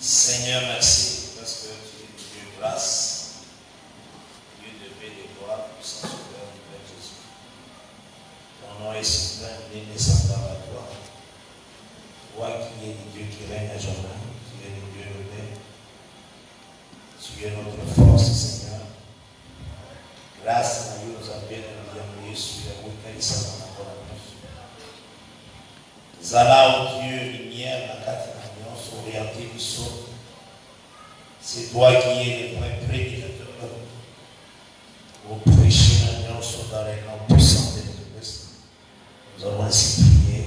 Seigneur, merci parce que tu es Dieu de grâce, Dieu de paix, de gloire, puissant sauveur du Père Jésus. Ton nom est souverain, béni et semblable à toi. Toi qui es le Dieu qui règne à jamais, tu es le Dieu de paix. Tu es notre force, Seigneur. Grâce à Dieu, nous appelle à nous sur la route et ça va encore à nous. Zala, oh Dieu, lumière, la carte orienté du sol. C'est toi qui es le point prédicateur pour prêcher l'alliance dans les noms puissants de Jésus-Christ. Nous avons ainsi prié.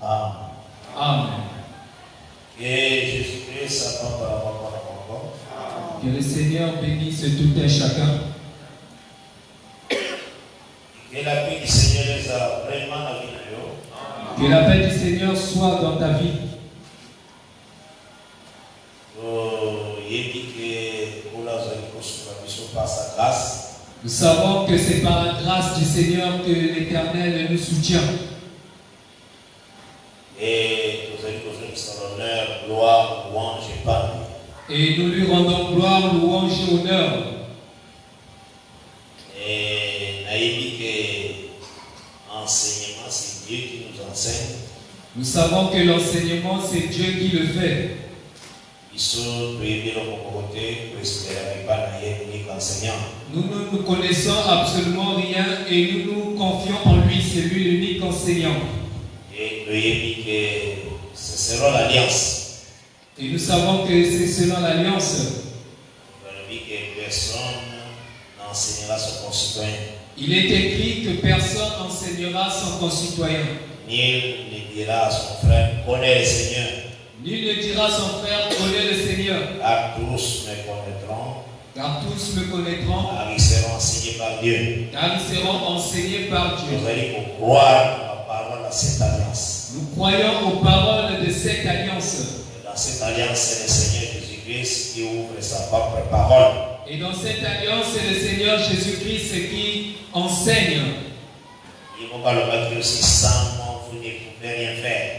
Amen. Amen. Et Jésus-Christ s'attend par la mort. Que le Seigneur bénisse tout un chacun. Que la paix du Seigneur les a vraiment la vie. Que la paix du Seigneur soit dans ta vie. Nous savons que c'est par la grâce du Seigneur que l'Éternel nous soutient. Et nous allons l'honneur, gloire, louange et parole. Et nous lui rendons gloire, louange et honneur. Et naïbi que l'enseignement, c'est Dieu qui nous enseigne. Nous savons que l'enseignement, c'est Dieu qui le fait. Nous ne connaissons absolument rien et nous nous confions en lui, c'est lui l'unique enseignant. Et c'est selon l'alliance. Et nous savons que c'est selon l'alliance. Personne n'enseignera son concitoyen. Il est écrit que personne n'enseignera son concitoyen. Nul ne dira à son frère, connais le Seigneur. Nul ne dira à son frère, connais le Seigneur. Car tous me connaîtront. Car tous me connaîtront. Car ils seront enseignés par Dieu. Car ils seront enseignés par Dieu. Nous allons croire à la parole de cette alliance. Nous croyons aux paroles de cette alliance. Et dans cette alliance, c'est le Seigneur Jésus-Christ qui ouvre sa propre parole. Et dans cette alliance, c'est le Seigneur Jésus-Christ qui enseigne. Il ne va pas le mettre aussi sans moi, vous ne pouvez rien faire.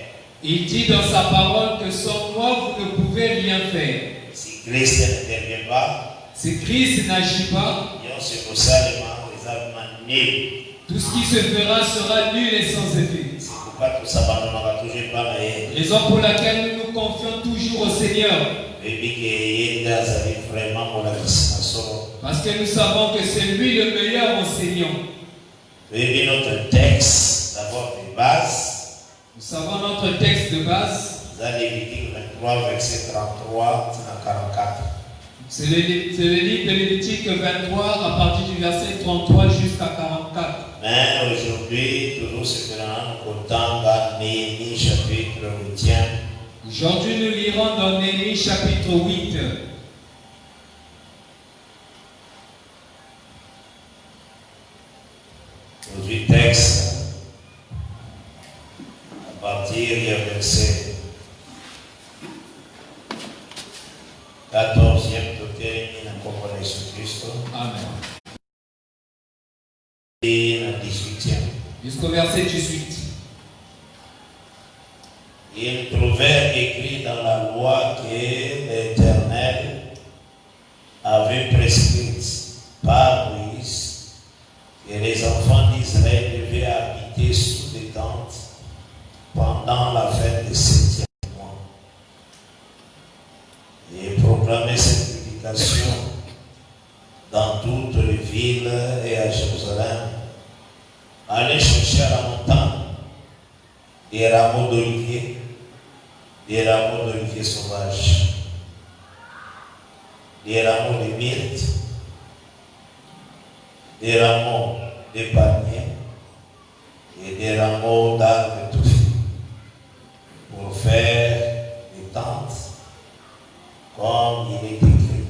Il dit dans sa parole que sans moi, vous ne pouvez rien faire. Si Christ n'intervient pas, si Christ n'agit pas, tout ce qui se fera sera nul et sans effet. Raison pour laquelle nous nous confions toujours au Seigneur. Parce que nous savons que c'est lui le meilleur enseignant. Notre texte d'abord de base. Nous savons notre texte de base. Lévitique 23, verset 33 à 44. C'est le livre de Lévitique 23 à partir du verset 33 jusqu'à 44. Mais aujourd'hui, nous serons autant dans Néhémie chapitre 8. Aujourd'hui, nous lirons dans Néhémie chapitre 8. Aujourd'hui, texte. À partir du verset 14e, tout termine en compagnie de Jésus-Christ. Amen. Et le 18e. Jusqu'au verset 18. Il trouvait écrit dans la loi que l'Éternel avait prescrite par Moïse que les enfants d'Israël devaient habiter sous des tentes pendant la fête de 7e mois et proclamer cette prédication dans toutes les villes et à Jérusalem. Allez chercher à la montagne des rameaux d'olivier sauvages, des rameaux de myrte, des rameaux de palmier et des rameaux d'arbres touffus pour faire des tentes comme il est écrit.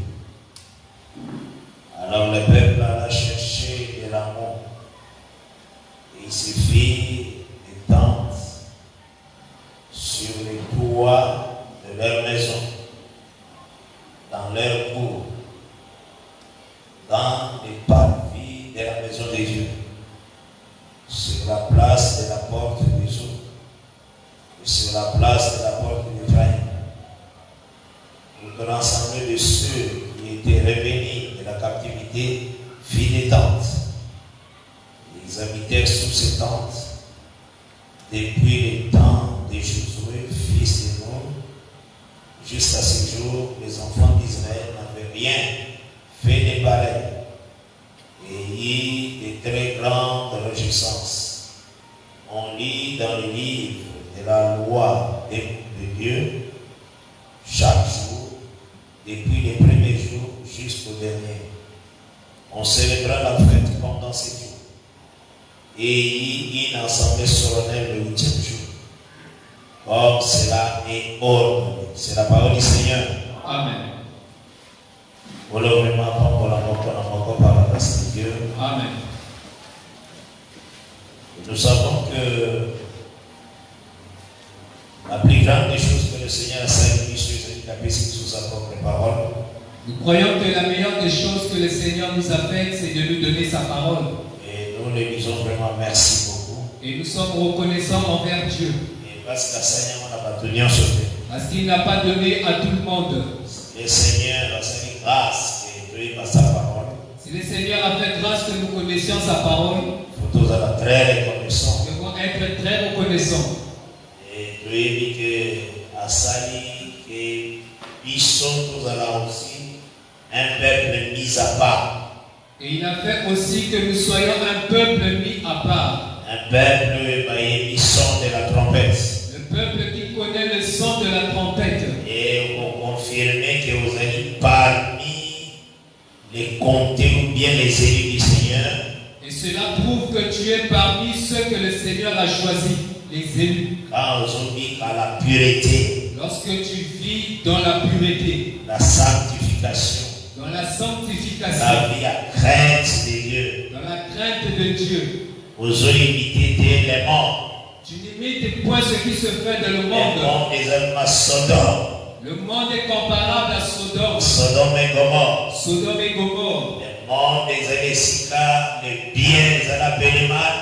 Alors le peuple alla chercher des rameaux et il se fit des tentes sur les tours toit de leur maison, dans leur cour, dans les parvis de la maison de Dieu, sur la place de la porte des eaux, et sur la place de la porte d'Éphraïm. Tout l'ensemble de ceux qui étaient revenus de la captivité fit des tentes. Ils habitèrent sous ces tentes depuis les temps de Josué, fils de Nun, jusqu'à ce jour. Les enfants d'Israël n'avaient rien fait de pareil et y de très grandes réjouissances. On lit dans le livre de la loi de Dieu chaque jour, depuis les premiers jours jusqu'au dernier. On célébra la fête pendant 7 jours et y une assemblée solennelle le 8e jour, comme cela est ordonné. C'est la parole du Seigneur. Amen. Amen. Nous savons que la plus grande des choses que le Seigneur a sacrifiées sous sa propre parole. Nous croyons que la meilleure des choses que le Seigneur nous a faites, c'est de nous donner sa parole. Et nous lui disons vraiment merci beaucoup. Et nous sommes reconnaissants envers Dieu. Et parce que le Seigneur n'a pas donné en sauvé. Parce qu'il n'a pas donné à tout le monde. Le Seigneur a fait grâce et donné sa parole. Si le Seigneur a fait grâce que nous connaissions sa parole, nous devons très reconnaissants. Nous devons être très reconnaissants. Et nous dit que à Sali, que ils sont tous là aussi un peuple mis à part. Et il a fait aussi que nous soyons un peuple mis à part. Un peuple mis son de la trompette. Le peuple qui connaît le son de la trompette. Et vous confirmez que vous êtes parmi les comtés ou bien les élus du Seigneur. Et cela prouve que tu es parmi ceux que le Seigneur a choisis, les élus. Quand on dit à la pureté. Lorsque tu vis dans la pureté. La sanctification. Dans la sanctification. La vie à crainte de Dieu. Dans la crainte de Dieu. Vous imitez les mondes. Tu n'imites point ce qui se fait dans le monde. Le monde des hommes à Sodome. Le monde est comparable à Sodome. Sodome et Gomorrhe. Sodome et Gomorrhe. Le monde des Alessika, le bien est appelé mal.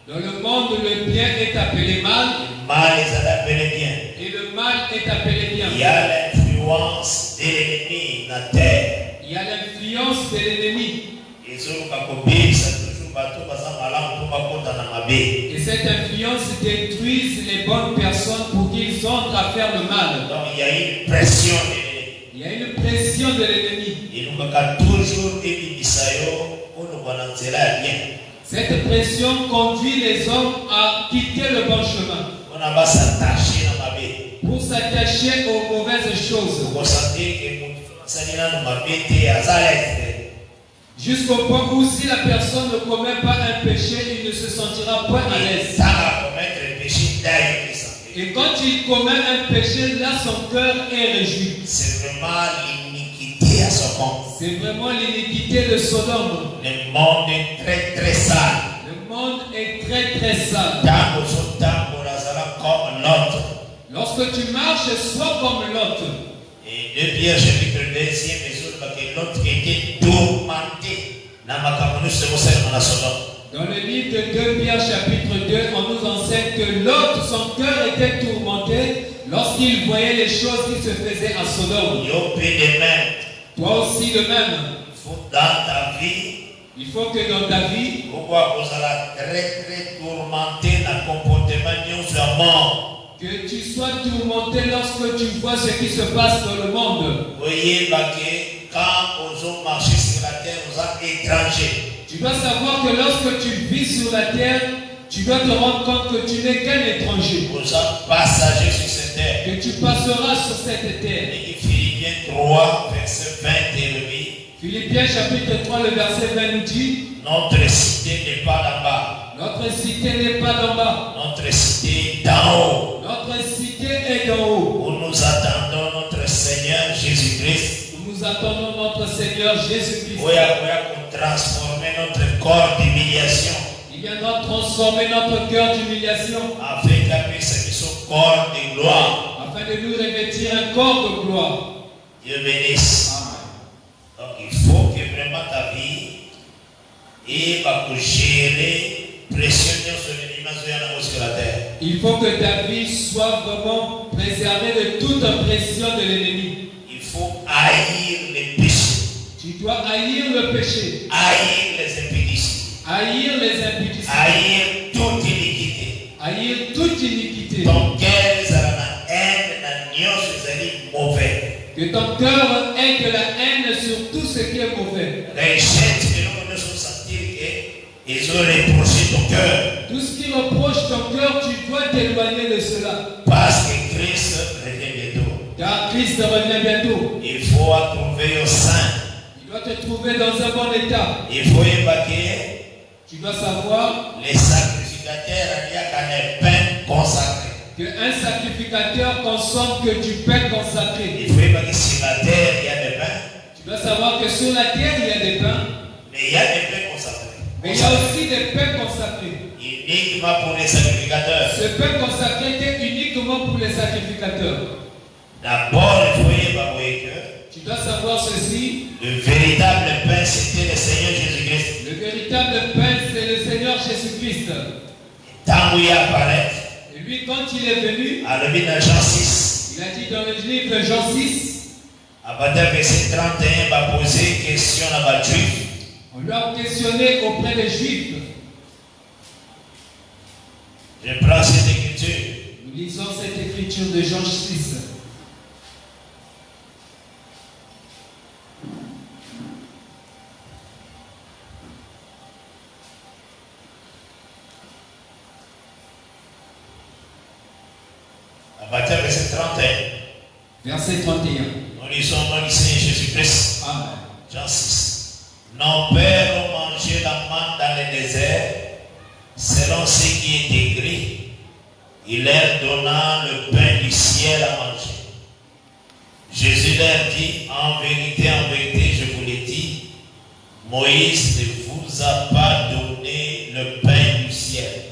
Dans le monde, le bien est appelé mal. Le mal est appelé bien. Et le mal est appelé bien. Il y a l'influence de l'ennemi dans la terre. Il y a l'influence de l'ennemi. Et cette influence détruit les bonnes personnes pour qu'ils entrent à faire le mal. Donc il y a une pression de l'ennemi. Il y a une pression de l'ennemi. Et nous avons toujours cette pression conduit les hommes à quitter le bon chemin. Pour s'attacher aux mauvaises choses. Jusqu'au point où si la personne ne commet pas un péché, il ne se sentira pas à l'aise. Et quand il commet un péché, là son cœur est réjoui. C'est vraiment l'iniquité à son compte. C'est vraiment l'iniquité de Sodome. Le monde est très très sale. Le monde est très très sale. Comme l'autre. Lorsque tu marches, sois comme l'autre. Et 2 Pierre chapitre 2, que l'autre était tourmenté. Dans le livre de 2 Pierre chapitre 2, on nous enseigne que l'autre, son cœur était tourmenté lorsqu'il voyait les choses qui se faisaient à Sodome. Toi aussi de même. Dans ta vie, il faut que dans ta vie, pourquoi vous allez très très tourmenté dans le comportement sur mort. Que tu sois tourmenté lorsque tu vois ce qui se passe dans le monde. Voyez, quand vous marchez sur la terre, vous êtes étranger. Tu dois savoir que lorsque tu vis sur la terre, tu dois te rendre compte que tu n'es qu'un étranger. Vous êtes passager sur cette terre. Que tu passeras sur cette terre. Et Philippiens 3, verset 20 et 8. Philippiens chapitre 3, le verset 20 nous dit: notre cité n'est pas là-bas. Notre cité n'est pas d'en bas. Notre cité est d'en haut. Notre cité est d'en haut. Où nous attendons notre Seigneur Jésus-Christ. Où nous attendons notre Seigneur Jésus-Christ. Où il pour transformer notre corps d'humiliation. Il viendra transformer notre cœur d'humiliation. Afin d'appeler ce qui sont corps de gloire. Afin de nous revêtir un corps de gloire. Dieu bénisse. Donc il faut que vraiment ta vie et gérer pression sur l'image sur la terre. Il faut que ta vie soit vraiment préservée de toute pression de l'ennemi. Il faut haïr les péchés. Tu dois haïr le péché. Haïr les impudicités. Haïr les impudicités. Haïr toute iniquité. Haïr toute iniquité. Ton cœur sera la haine, la nuance, c'est mauvais. Que ton cœur ait de la haine sur tout ce qui est mauvais. Rejette et nous devons sentir qu'ils ont reproché ton cœur. Tout ce qui reproche ton cœur, tu dois t'éloigner de cela. Parce que Christ revient bientôt. Car Christ revient bientôt. Il faut trouver au sein. Il doit te trouver dans un bon état. Il faut évacuer. Tu dois savoir Les sacrificateurs, il y a qu'un pain consacré. qu'un sacrificateur consomme que du pain consacré. Il faut évacuer sur la terre, il y a des pains. Tu dois savoir que sur la terre, il y a des pains. Mais il y a des pains consacrés. Mais il y a aussi des pains consacrés. Uniquement pour les sacrificateurs. Ce pain consacré était uniquement pour les sacrificateurs. D'abord, il faut évacuer que Tu dois savoir ceci. le véritable pain, c'était le Seigneur Jésus-Christ. Le véritable pain, c'est le Seigneur Jésus-Christ. Tant où il apparaît, Et lui, quand il est venu, à le dans Jean 6, il a dit dans le livre de Jean 6, à partir du verset 31, il va poser une question à la Juif. on lui a questionné auprès des Juifs. Je prends cette écriture. Nous lisons cette écriture de Jean 6. À partir du verset 31, Verset 31. nous lisons dans le Seigneur Jésus-Christ. Amen. Jean 6. Nos pères ont mangé la manne dans le désert, selon ce qui est écrit. Il leur donna le pain du ciel à manger. Jésus leur dit, en vérité, je vous l'ai dit, Moïse ne vous a pas donné le pain du ciel.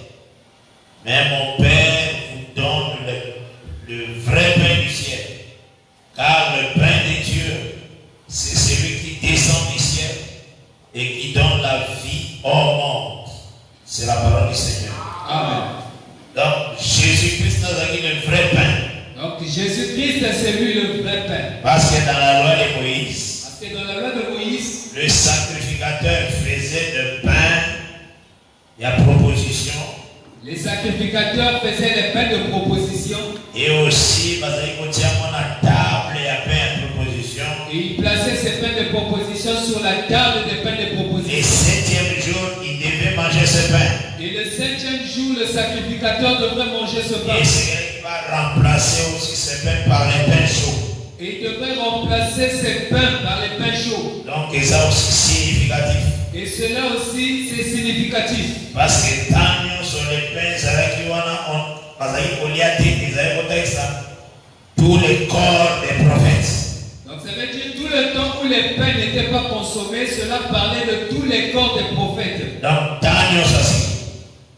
Mais mon Père vous donne le vrai pain du ciel. Car le pain de Dieu, c'est celui qui descend du ciel et qui donne la vie au monde. C'est la parole du Seigneur. Amen. Donc, Jésus-Christ nous a dit le vrai pain. Donc Jésus-Christ, c'est lui le vrai pain. Parce que dans la loi de Moïse, Parce que dans la loi de Moïse, le sacrificateur faisait le pain et la proposition. les sacrificateurs faisaient les pains de proposition. Et aussi, parce qu'il y a une table et un pain de proposition. Et ils plaçaient ces pains de proposition sur la table des pains de Et proposition. 7e jour, il devait manger ce pain. Et le 7e jour, le sacrificateur devrait manger ce pain. Et c'est va remplacer aussi ce pain par les pains chauds. Et il devrait remplacer ces pains par les pains chauds. Donc, c'est aussi significatif. Et cela aussi, c'est significatif. Parce que tant sur les pains, c'est là qu'il y a tous les corps des prophètes. Donc ça veut dire tout le temps où les pains n'étaient pas consommés, cela parlait de tous les corps des prophètes. Donc, tant ça.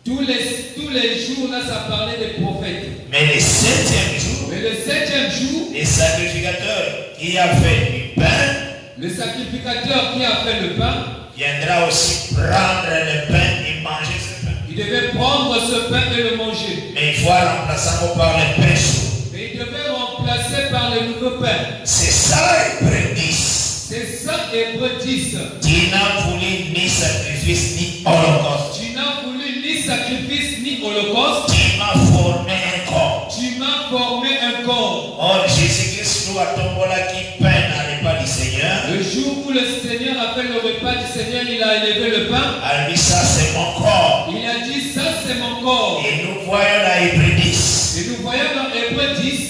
Tous les jours là, ça parlait des prophètes. Mais le 7e jour, Mais le 7e jour, les sacrificateurs qui a fait du pain, le sacrificateur qui a fait le pain, viendra aussi prendre le pain et manger ce pain. il devait prendre ce pain et le manger. Mais il faut remplacer par le pain chaud. Mais il devait remplacer par le nouveau pain. C'est ça, Hébreux 10. C'est ça, Hébreux 10. Tu n'as voulu ni sacrifice ni holocauste. Tu n'as voulu ni sacrifice ni holocauste. Tu m'as formé un corps. Tu m'as formé un corps. Or, Jésus-Christ, nous a tombé là qui peine à repas du Seigneur. Le jour où le Seigneur a fait le repas du Seigneur, il a élevé le pain. A dit, ça c'est mon corps. Il a dit, ça c'est mon corps. Et nous voyons dans Hébreux 10. Et nous voyons dans Hébreux 10,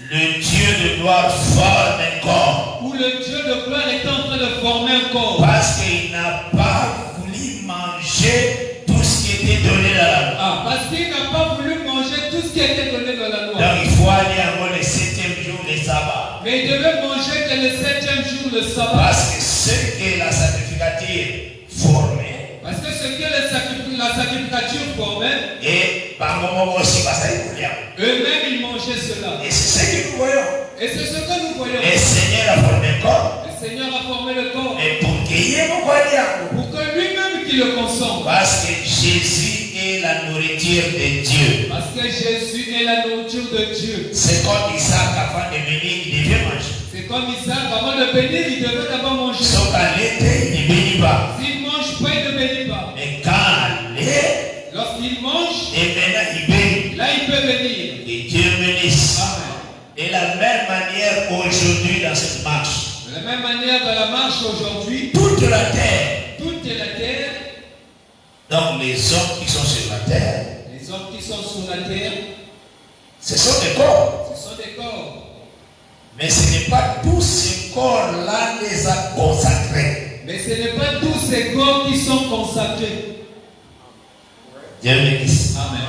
Le Dieu de gloire forme un corps. où le Dieu de gloire est en train de former un corps. Parce qu'il n'a pas voulu manger tout ce qui était donné dans la loi. Ah, parce qu'il n'a pas voulu manger tout ce qui était donné dans la loi. Donc il faut aller avant le 7e jour des sabbats. Mais il devait manger que le 7e jour, le sabbat. Parce que ce que la sacrificature formait, Parce que ce que la sacrificature formait, et par moment aussi, parce que eux-mêmes ils mangeaient cela. et c'est ce qui nous voyons. Et c'est ce que nous voyons. Le Seigneur a formé le corps. Le Seigneur a formé le corps. Et pour qu'il y ait mon croyant. Pour que lui-même qui le consomme. Parce que Jésus est la nourriture de Dieu. Parce que Jésus est la nourriture de Dieu. C'est comme Isaac avant de venir, il devait manger. C'est comme Isaac avant de bénir, il devait d'abord manger. Sauf qu'à l'été, il ne bénit pas. S'il ne mange pas, il ne bénit pas. Mais quand l'est, lorsqu'il mange, et maintenant il bénit. là il peut bénir. Et Dieu bénisse. Amen. De la même manière aujourd'hui dans cette marche. De la même manière dans la marche aujourd'hui, Toute la terre. toute la terre, Donc les hommes qui sont sur la terre, les hommes qui sont sur la terre, ce sont des corps. ce sont des corps. Mais ce n'est pas tous ces corps-là les a consacrés. Mais ce n'est pas tous ces corps qui sont consacrés. Dieu bénisse. Amen.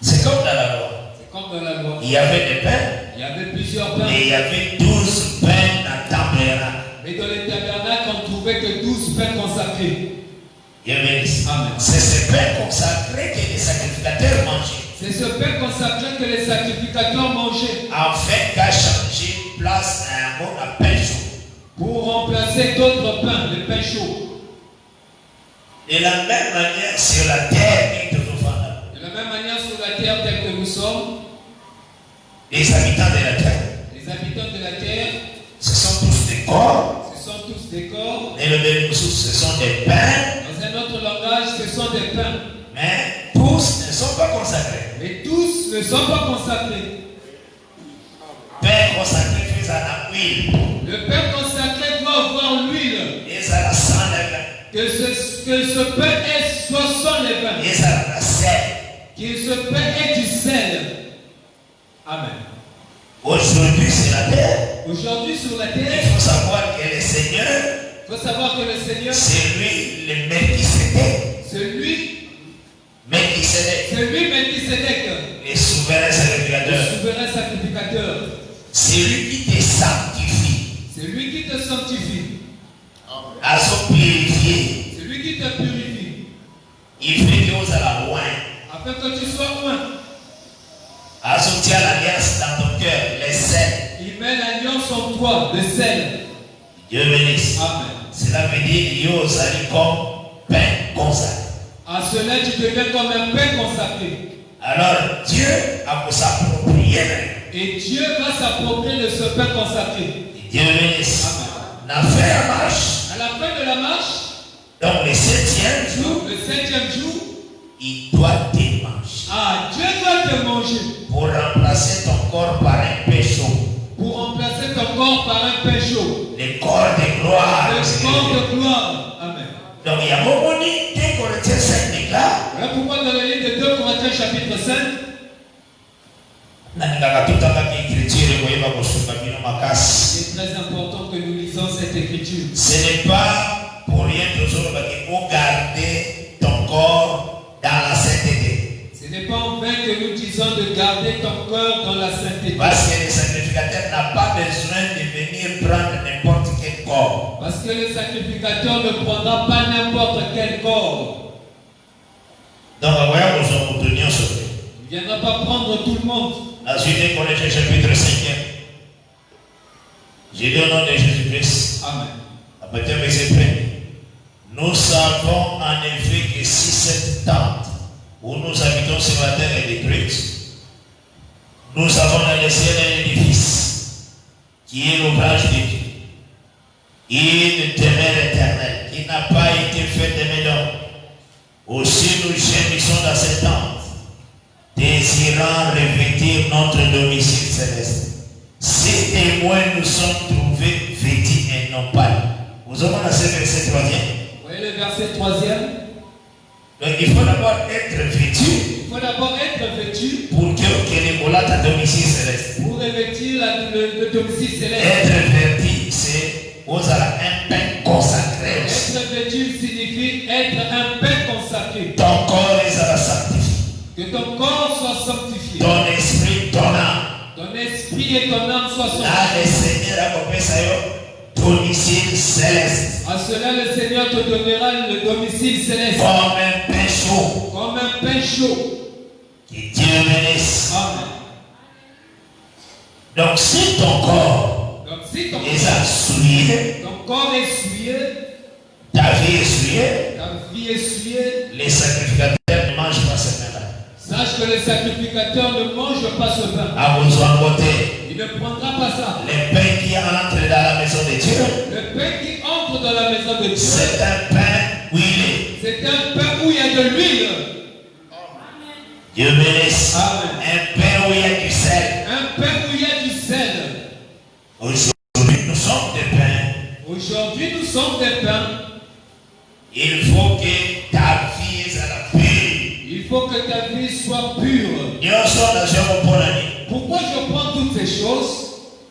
C'est comme dans la loi. C'est comme dans la loi. Il y avait des pains. Il y avait plusieurs pains. Et il y avait 12 pains dans le tabernacle. Mais dans les tabernacles, on ne trouvait que 12 pains consacrés. Dieu bénisse. Amen. C'est ces pains consacrés que les sacrificateurs mangeaient. C'est ce pain consacré que les sacrificateurs mangeaient. En fait, qu'a changé place à un mot à pain chaud. Pour remplacer d'autres pains, les pains chauds. De la même manière, sur la terre, et toujours vendable. De la même manière, sur la terre telle que nous sommes, Les habitants de la terre, les habitants de la terre, ce sont tous des corps. ce sont tous des corps. Et le deuxième ce sont des pains. Dans un autre langage, ce sont des pains. Mais tous ne sont pas consacrés. Mais tous ne sont pas consacrés. Pain consacré fait à la huile. Le pain consacré doit avoir l'huile. Et ça la sang de vin. Que ce pain soit sans levain. Et ça la sel. Que ce pain ait du sel. Amen. Aujourd'hui, c'est la terre. Aujourd'hui, sur la terre, Il faut savoir que le Seigneur, il faut savoir que le Seigneur, c'est lui le Melchisédek. celui Melchisédek, le souverain le sacrificateur. souverain sacrificateur, C'est lui qui te sanctifie. c'est lui qui te sanctifie, À se purifier. c'est lui qui te purifie, Il fait que vous allez loin. afin que tu sois loin. À sortir l'alliance dans ton cœur, les sels. Il met l'alliance en toi, le sel. Dieu bénisse. Amen. Cela veut dire que vous allez comme pain consacré. À cela, tu deviens comme un pain consacré. Alors Dieu a pour s'approprier. Et Dieu va s'approprier de ce pain consacré. Dieu bénisse. Amen. On a fait la marche. À la fin de la marche, Donc le 7e jour, le 7e jour, il doit te manger. Dieu doit te manger. Pour remplacer ton corps par un pain chaud. Pour remplacer ton corps par un pain chaud. Le corps de gloire. Le corps de gloire. Amen. Donc il y a un moment donné, 2 Corinthiens 5 déclare. Voilà pourquoi dans le livre de 2 Corinthiens chapitre 5, c'est très important que nous lisons cette écriture. Ce n'est pas pour rien toujours qu'il faut garder ton corps dans la sainteté. Ce n'est pas en vain que nous disons de garder ton cœur dans la sainteté. Parce que le sacrificateur n'a pas besoin de venir prendre n'importe quel corps. Parce que le sacrificateur ne prendra pas n'importe quel corps. Donc, voyons, nous sommes obtenus sur lui. Il ne viendra pas prendre tout le monde. La suite de Corinthiens chapitre 5. J'ai dit au nom de Jésus-Christ. Amen. À partir de verset 1. Nous savons en effet que si cette tente où nous habitons sur la terre est détruite, nous avons dans le ciel un édifice qui est l'ouvrage de Dieu, une demeure éternelle qui n'a pas été faite de mes dons. Aussi nous gémissons dans cette tente, désirant revêtir notre domicile céleste. Ces témoins nous sommes trouvés vêtus et non pas. Vous avez dans ce verset 3e. Vous voyez le verset 3e. Donc il faut d'abord être vêtu. Il faut d'abord être vêtu pour que les molas ta domicile céleste. pour revêtir le domicile céleste. Être vêtu, c'est vous avez un pain consacré. Être vêtu signifie être un pain consacré. Ton corps est à la sanctifier. Que ton corps soit sanctifié. Ton esprit, ton âme. Ton esprit et ton âme soient sanctifiés. Là, le Seigneur a compris ça, domicile céleste. À cela, le Seigneur te donnera le domicile céleste. Comme un pain chaud. Comme un pain chaud. Que Dieu bénisse. Amen. Donc si ton corps est souillé, ton corps est souillé, ta vie est souillée, les sacrificateurs ne mangent pas ce pain-là. Sache que le sacrificateur ne mange pas ce pain. À besoin de voter. Il ne prendra pas ça. Le pain qui entre dans la maison de Dieu. Le pain qui entre dans la maison de Dieu. C'est un pain huilé. C'est un pain où il y a de l'huile. Dieu bénisse. Amen. Un pain où il y a du sel. Un pain où il y a du sel. Aujourd'hui, nous sommes des pains. Aujourd'hui, nous sommes des pains. Il faut que ta vie soit la pure. Il faut que ta vie soit pure. Pourquoi je prends toutes ces choses?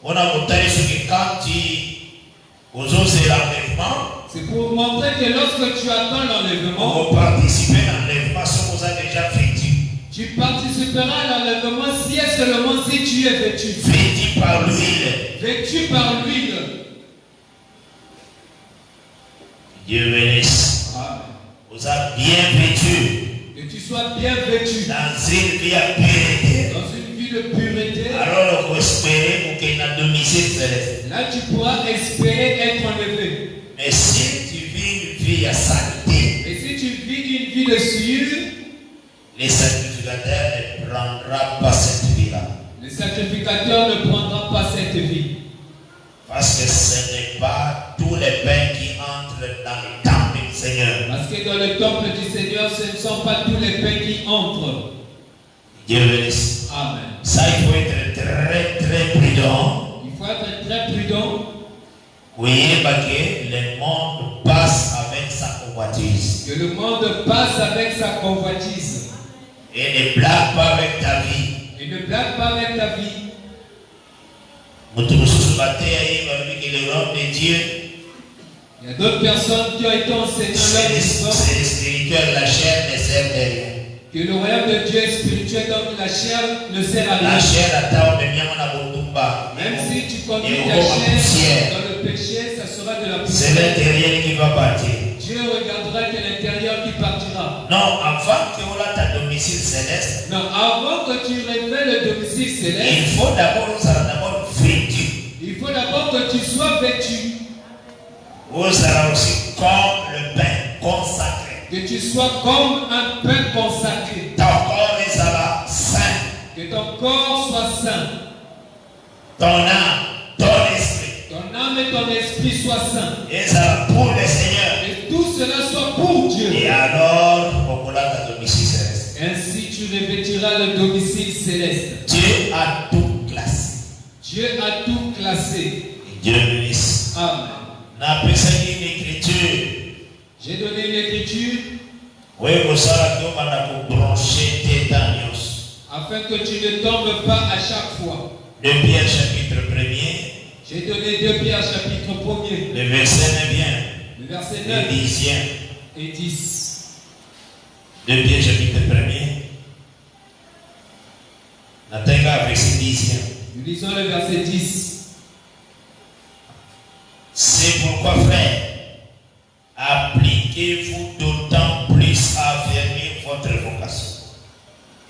On a montré ce que quand tu oses l'enlèvement, c'est pour montrer que lorsque tu attends l'enlèvement, on va participer à l'enlèvement si vous avez déjà vêtu. Tu participeras à l'enlèvement si et seulement si tu es vêtu. Vêtu par l'huile. Vêtu par l'huile. Dieu bénisse. Vous êtes bien vêtu. Que tu sois bien vêtu. Dans une vie de pureté. Dans une vie de pureté. Alors vous espérez pour qu'il y ait un domicile céleste. Là tu pourras espérer être enlevé. Mais si tu vis une vie à saleté. Et si tu vis une vie de souillure, les sacrificateurs ne prendront pas cette vie-là. Le sacrificateur ne prendra pas cette vie. Parce que ce n'est pas tous les pains qui entrent dans le temple du Seigneur. Parce que dans le temple du Seigneur, ce ne sont pas tous les pains qui entrent. Dieu bénisse. Amen. Ça, il faut être très très prudent. Il faut être très prudent. Oui, parce que le monde passe avec sa convoitise. Que le monde passe avec sa convoitise. Et ne blague pas avec ta vie. Et ne blague pas avec ta vie. Il y a d'autres personnes qui ont été enseignées leur histoire. C'est spirituel, la chair ne sert de rien. Que le royaume de Dieu est spirituel, donc la chair ne sert à rien. La chair attend même si tu conduis ta chair dans le péché, ça sera de la poussière. C'est l'intérieur qui va partir. Dieu regardera que l'intérieur qui partira. Non, avant que tu aies ta domicile céleste. Non, avant que tu révèles le domicile céleste. Il faut d'abord vêtu. Il faut d'abord que tu sois vêtu. Vous serez aussi comme le pain consacré. Que tu sois comme un pain consacré. Ton corps sera saint. Que ton corps soit saint. Ton âme, ton esprit. Ton âme et ton esprit soient saints. Et ça pour le Seigneur. Et tout cela soit pour Dieu. Et alors, on pourra ta domicile céleste. Ainsi tu revêtiras le domicile céleste. Dieu a tout classé. Dieu a tout classé. Et Dieu bénisse. Amen. N'a pas une écriture. J'ai donné une écriture. Oui, vous savez que on a branché tes daniels. Afin que tu ne tombes pas à chaque fois. 2 Pierre chapitre 1er. J'ai donné 2 Pierre chapitre 1er. Le verset 9. Le verset Le 9 10e. et 10. 2 Pierre chapitre 1er. Nathalie verset 10e. Nous lisons le verset 10. C'est pourquoi, frère, appliquez-vous d'autant plus à affermir votre vocation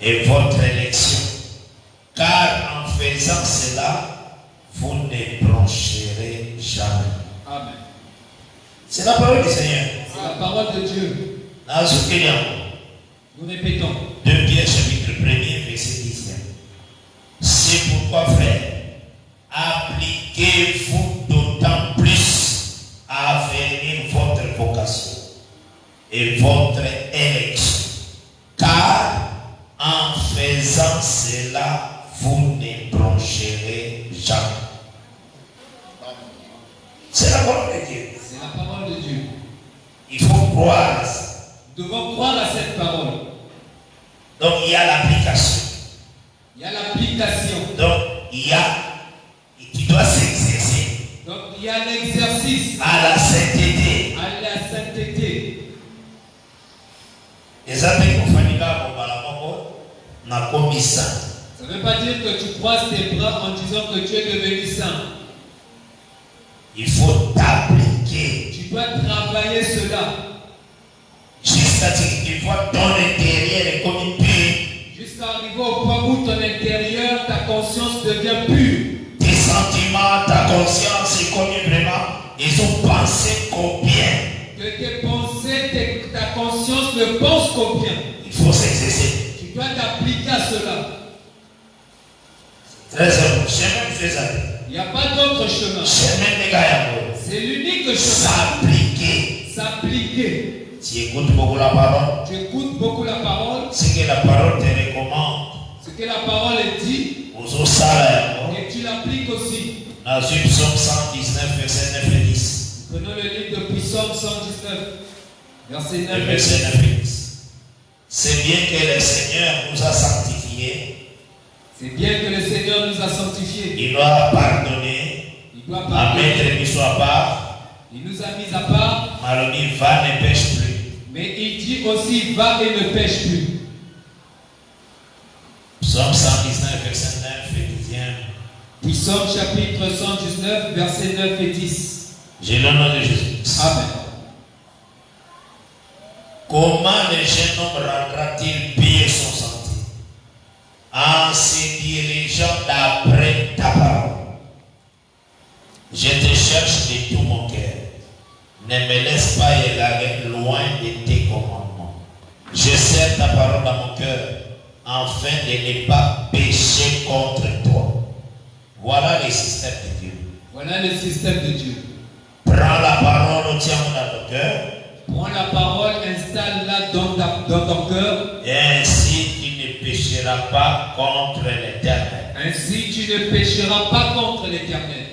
et votre élection. Car en faisant cela, vous ne broncherez jamais. Amen. C'est la parole du Seigneur. C'est la parole de Dieu. Nous répétons. 2 Pierre chapitre 1er, verset 10e. C'est pourquoi, frère, appliquez-vous d'autant plus à affermir votre vocation et votre élection. Car en faisant cela, vous ne broncherez jamais. C'est la parole de Dieu. C'est la parole de Dieu. Il faut croire à ça. Nous devons croire à cette parole. Donc il y a l'application. Il y a l'application. Donc il y a, tu dois s'exercer. Donc il y a l'exercice. À la sainteté. À la sainteté. Les amis qu'on fait n'a commis ça. Ça ne veut pas dire que tu croises tes bras en disant que tu es devenu saint. Il faut t'appliquer. Tu dois travailler cela. Jusqu'à ce que tu vois ton intérieur est comme une pure. Jusqu'à arriver au point où ton intérieur, ta conscience devient pure. sentiment, ta conscience est connue vraiment. Ils ont pensé combien. Que tes pensées, ta conscience ne pense qu'au bien. Il faut s'exercer. Tu dois t'appliquer à cela. Très important. Chemin faisable. Il n'y a pas d'autre chemin. Chemin de Gayabo. C'est l'unique chemin. S'appliquer. S'appliquer. Tu écoutes beaucoup la parole. Tu écoutes beaucoup la parole. Ce que la parole te recommande. Ce que la parole dit. Et tu l'appliques aussi. Dans Psaume 119, verset 9 et 10. Prenons le livre de Psaume 119, verset 9 et 10. C'est bien que le Seigneur nous a sanctifiés. C'est bien que le Seigneur nous a sanctifiés. Il doit pardonner. Il doit pardonner. À mettre mis à part. Il nous a mis à part. Maloni va ne pêche plus. Mais il dit aussi va et ne pêche plus. Psaume 119, verset 9 et 10. Psaume chapitre 119, verset 9 et 10. J'ai le nom de Jésus. Amen. Comment le jeune homme rendra-t-il payer son santé? En se dirigeant d'après ta parole. Je te cherche de tout mon cœur. Ne me laisse pas égarer loin de tes commandements. Je serre ta parole dans mon cœur, afin de ne pas pécher contre toi. Voilà le système de Dieu. Voilà le système de Dieu. Prends la parole, tiens-la dans ton cœur. Prends la parole, installe-la dans ton cœur. Et ainsi tu ne pécheras pas contre l'Éternel. Ainsi tu ne pécheras pas contre l'Éternel.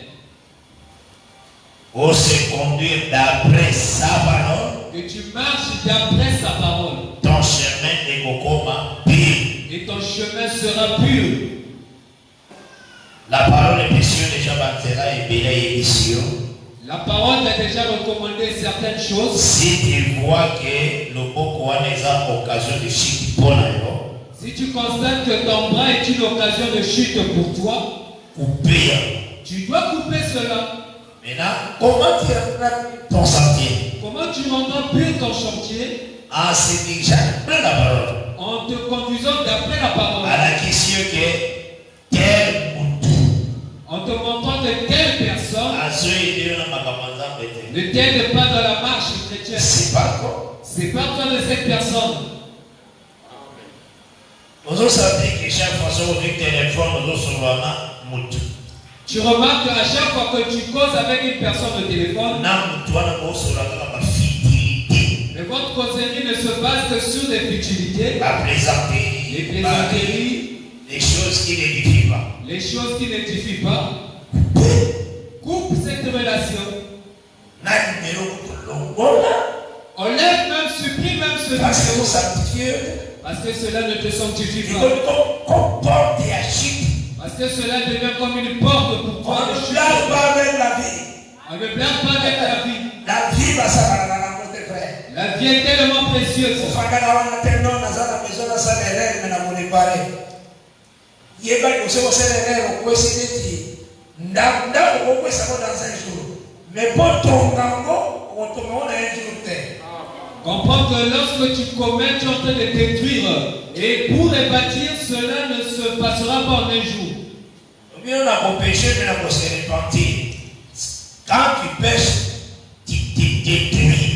Pour se conduire d'après sa parole. Que tu marches d'après sa parole. Ton chemin est Gokoma pur. Et ton chemin sera pur. La parole est précieuse déjà bâtira et belle émission. La parole t'a déjà recommandé certaines choses. Si tu vois que le beaucoup a occasion de chute pour l'aéro. Si tu constates que ton bras est une occasion de chute pour toi, couper. Tu dois couper cela. Maintenant, comment tu rendras ton sentier? Comment tu rendras pur ton chantier? En se dirigeant après la parole. En te conduisant d'après la parole. À la question que tel ou tout. En te montrant que telle personne ne t'aide pas dans la marche chrétienne. C'est pas quoi? C'est pas toi de cette personne. Vous savez que chaque fois que vous avez téléphone, vous avez tu remarques qu'à chaque fois que tu causes avec une personne au téléphone, mais votre causerie ne se base que sur des futilités, les plaisanteries, les choses qui n'édifient pas. Les choses qui n'édifient pas. Coupe cette relation. On lève même, supprime même ce numéro. Parce que cela ne te sanctifie pas. Parce que cela devient comme une porte pour toi. On ne blague pas avec la vie. On ne blague pas avec la vie. La vie va s'arranger. La vie est tellement précieuse. Comprends que lorsque tu commets, tu es en train de détruire. Et pour les bâtir, cela ne se passera pas en un jour. Quand tu pêches, tu détruis.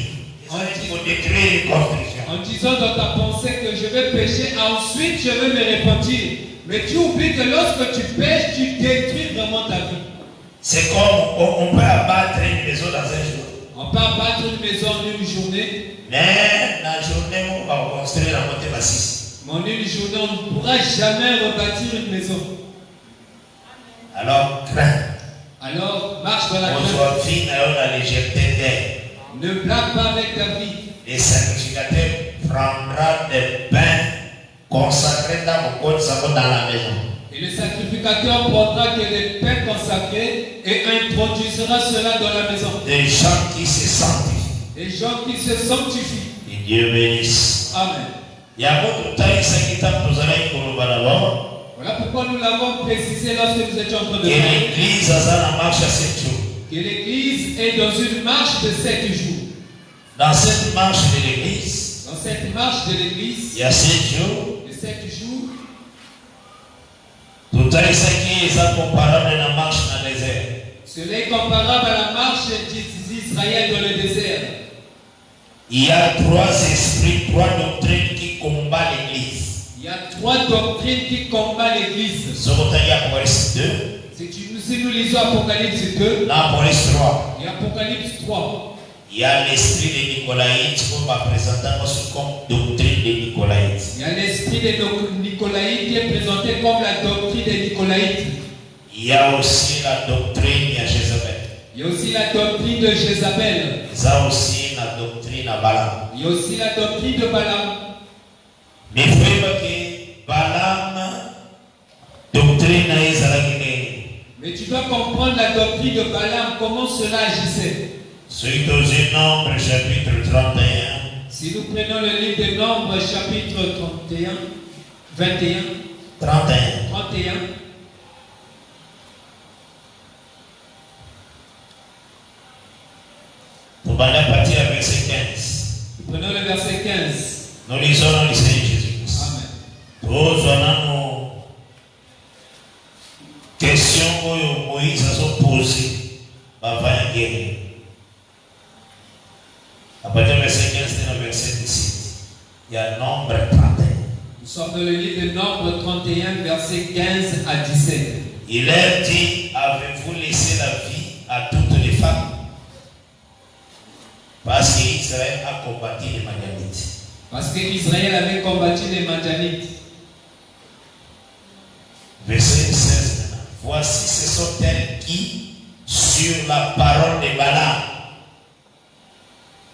Il faut détruire une construction. En disant dans ta pensée que je vais pécher, ensuite je vais me repentir. Mais tu oublies que lorsque tu pêches, tu détruis vraiment ta vie. C'est comme on peut abattre une maison dans un jour. On peut abattre une maison en une journée. Mais la journée, on va construire la montée bassiste. Mais en une journée, on ne pourra jamais rebâtir une maison. Alors, crains. Alors, marche dans la crainte. On soit fine à la légèreté d'air. Ne blague pas avec ta vie. Les sacrificateurs prendra des pains consacrés dans la maison. Et le sacrificateur prendra que des pains consacrés et introduira cela dans la maison. Des gens qui se sanctifient. Des gens qui se sanctifient. Et Dieu bénisse. Amen. Il y a beaucoup de temps que nous allons voilà pourquoi nous l'avons précisé lorsque nous étions en train de parler. Que l'église a la marche à 7 jours. Que l'église est dans une marche de 7 jours. Dans cette marche de l'église, il y a 7 jours. De 7 jours. Tout ça, c'est qui est comparable à la marche dans le désert. Cela est comparable à la marche d'Israël dans le désert. Il y a trois esprits, trois doctrines qui combattent l'Église. Il y a trois doctrines qui combattent l'Église. Si nous lisons Apocalypse 2 Apocalypse 3. et Apocalypse 3, il y a l'esprit des Nicolaïtes qu'on va présenter comme doctrine des Nicolaïtes. Il y a l'esprit des Nicolaïtes qui est présenté comme la doctrine des Nicolaïtes. Il y a aussi la doctrine de Jézabel. Il y a aussi la doctrine de Jézabel. Il y a aussi la doctrine de Balaam. Il y a aussi la doctrine de Balaam. Mais il faut que Balaam, doctrine de mais tu dois comprendre la doctrine de Balaam, comment cela agissait. C'est dans Nombre chapitre 31. Si nous prenons le livre de Nombre chapitre 31, 21, 31. Nous allons partir à verset 15. Nous prenons le verset 15. Nous lisons dans le Seigneur Jésus-Christ. Amen. Nous avons questions que Moïse a posées avant la guerre. À partir du verset 15 et le verset 17, il y a Nombre 31. Nous sommes dans le livre de Nombre 31, verset 15 à 17. Il leur dit, avez-vous laissé la vie à toutes les femmes? Parce qu'Israël a combattu les Madianites. Parce qu'Israël avait combattu les Madianites. Verset 16. Voici, ce sont elles qui, sur la parole de Balaam,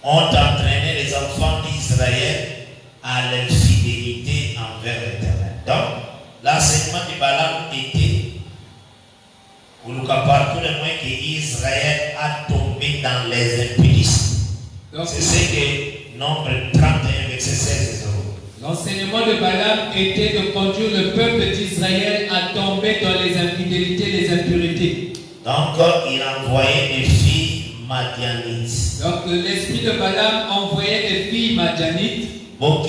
ont entraîné les enfants d'Israël à l'infidélité envers l'Éternel. Donc, l'enseignement de Balaam était, pour le cas partout le moins qu'Israël a tombé dans les impudicités. C'est ce que Nombre 31, verset 16. L'enseignement de Balaam était de conduire le peuple d'Israël à tomber dans les infidélités, les impurités. Donc, il envoyait des filles madianites. Donc, l'esprit de Balaam envoyait des filles madianites pour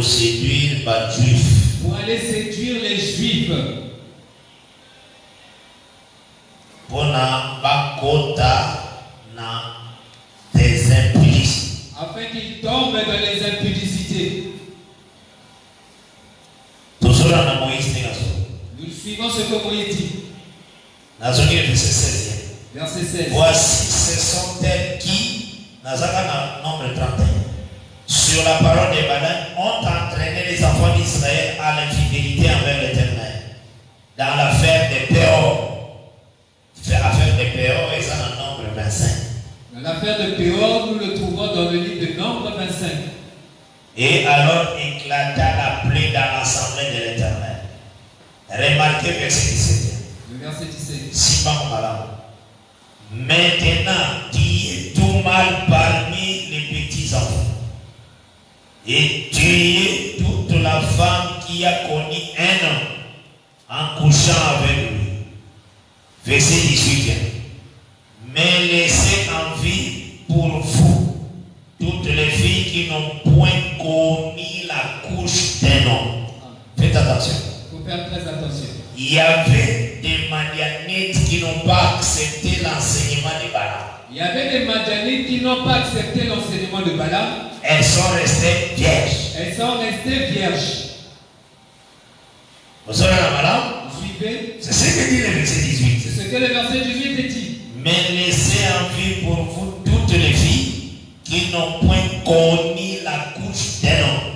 séduire les Juifs. Pour aller séduire les Juifs. Pour n'avoir quota des impudicités. Afin qu'ils tombent dans les impudicités. Nous suivons ce que Moïse dit. Verset 16. Verset 16. Voici, ce sont elles qui, Nombre 31, sur la parole de Balaam, ont entraîné les enfants d'Israël à l'infidélité envers l'Éternel. Dans l'affaire des Péor. L'affaire des Péor est dans Nombre 25. Dans l'affaire de Péor, nous le trouvons dans le livre de Nombre 25. Et alors éclata la plaie dans l'assemblée de l'Éternel. Remarquez verset 17. Le verset 17. Si pas malade. Maintenant, qui est tout mal parmi les petits enfants. Et tuez toute la femme qui a connu un homme en couchant avec lui. Verset 18. Mais laissez en vie pour vous toutes les filles qui n'ont point connu la couche d'un homme. Faites attention. Il faut faire très attention. Il y avait des Madianites qui n'ont pas accepté l'enseignement de Balaam. Il y avait des Madianites qui n'ont pas accepté l'enseignement de Balaam. Elles sont restées vierges. Elles sont restées vierges. Vous savez la Balaam? Vous suivez? C'est ce que dit le verset 18. C'est ce que le verset 18 dit. Mais laissez en vie pour vous toutes les filles qui n'ont point connu la couche d'un homme.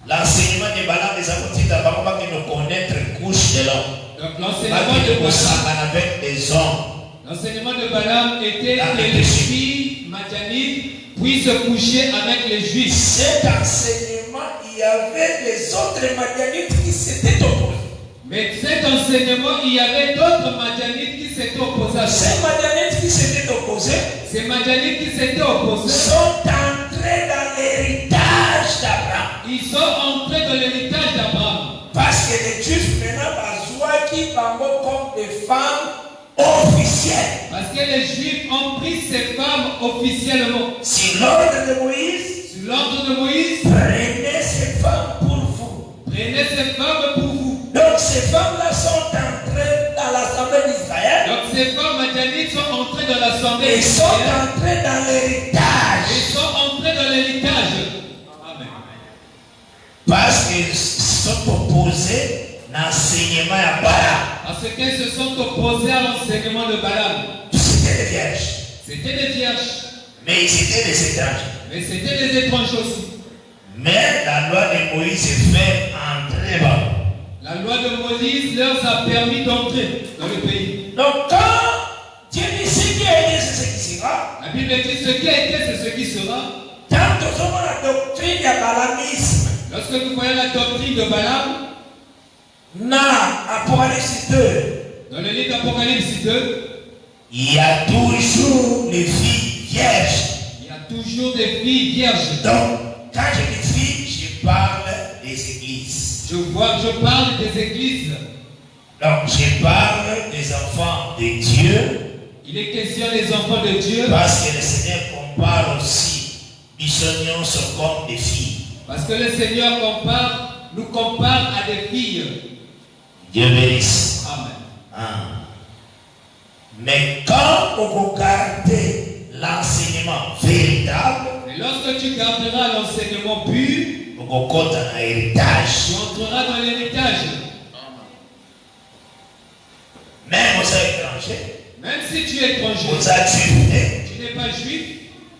L'enseignement de Balaam les apôtres d'abord pas qu'ils ne connaissent la couche de l'homme. Donc l'enseignement de Balaam avec des hommes. L'enseignement de Balaam était que les filles madianites puissent se coucher avec les juifs. Cet enseignement, il y avait des autres madianites qui s'étaient opposés. Mais cet enseignement, il y avait d'autres madianites qui s'étaient opposés. Ces madianites qui s'étaient opposés, ces madianites qui s'étaient opposés, sont entrés dans l'héritage d'Abraham. Ils sont entrés dans l'héritage d'Abraham. Parce que les Juifs maintenant besoin qui parlent comme des femmes officielles. Parce que les Juifs ont pris ces femmes officiellement. Sur l'ordre de Moïse, prenez ces femmes pour vous. Prenez ces femmes pour vous. Donc ces femmes-là sont entrées ces femmes madianites sont entrées dans l'assemblée. Ils sont entrés dans l'héritage. Ils sont entrés dans l'héritage. Amen. Parce qu'ils sont opposés à l'enseignement à Balaam. Parce qu'elles se sont opposées à l'enseignement de Balaam. C'était des vierges. C'était des vierges. Mais ils étaient des étrangers. Mais c'était des étrangers aussi. Mais la loi de Moïse fait entrer là. La loi de Moïse leur a permis d'entrer dans le pays. Donc quand Dieu dit ce qui a été, c'est ce qui sera. La Bible dit ce qui a été, c'est ce qui sera. Tant que nous avons la doctrine du balamisme. Lorsque nous voyons la doctrine de Balaam, Dans Apocalypse 2, dans le livre d'Apocalypse 2, il y a toujours les filles vierges. il y a toujours des filles vierges. Donc, quand je dis filles, je parle des églises. Je parle des églises. Donc, je parle des enfants de Dieu. Il est question des enfants de Dieu. Parce que le Seigneur compare aussi. Missionnions sont comme des filles. Parce que le Seigneur nous compare à des filles. Dieu bénisse. Amen. Ah. Mais quand vous regardez l'enseignement véritable, Et lorsque tu garderas l'enseignement pur, vous comptez un héritage. tu entreras dans l'héritage. Même aux étrangers, Même si tu es étranger, aux adultes, tu n'es pas juif,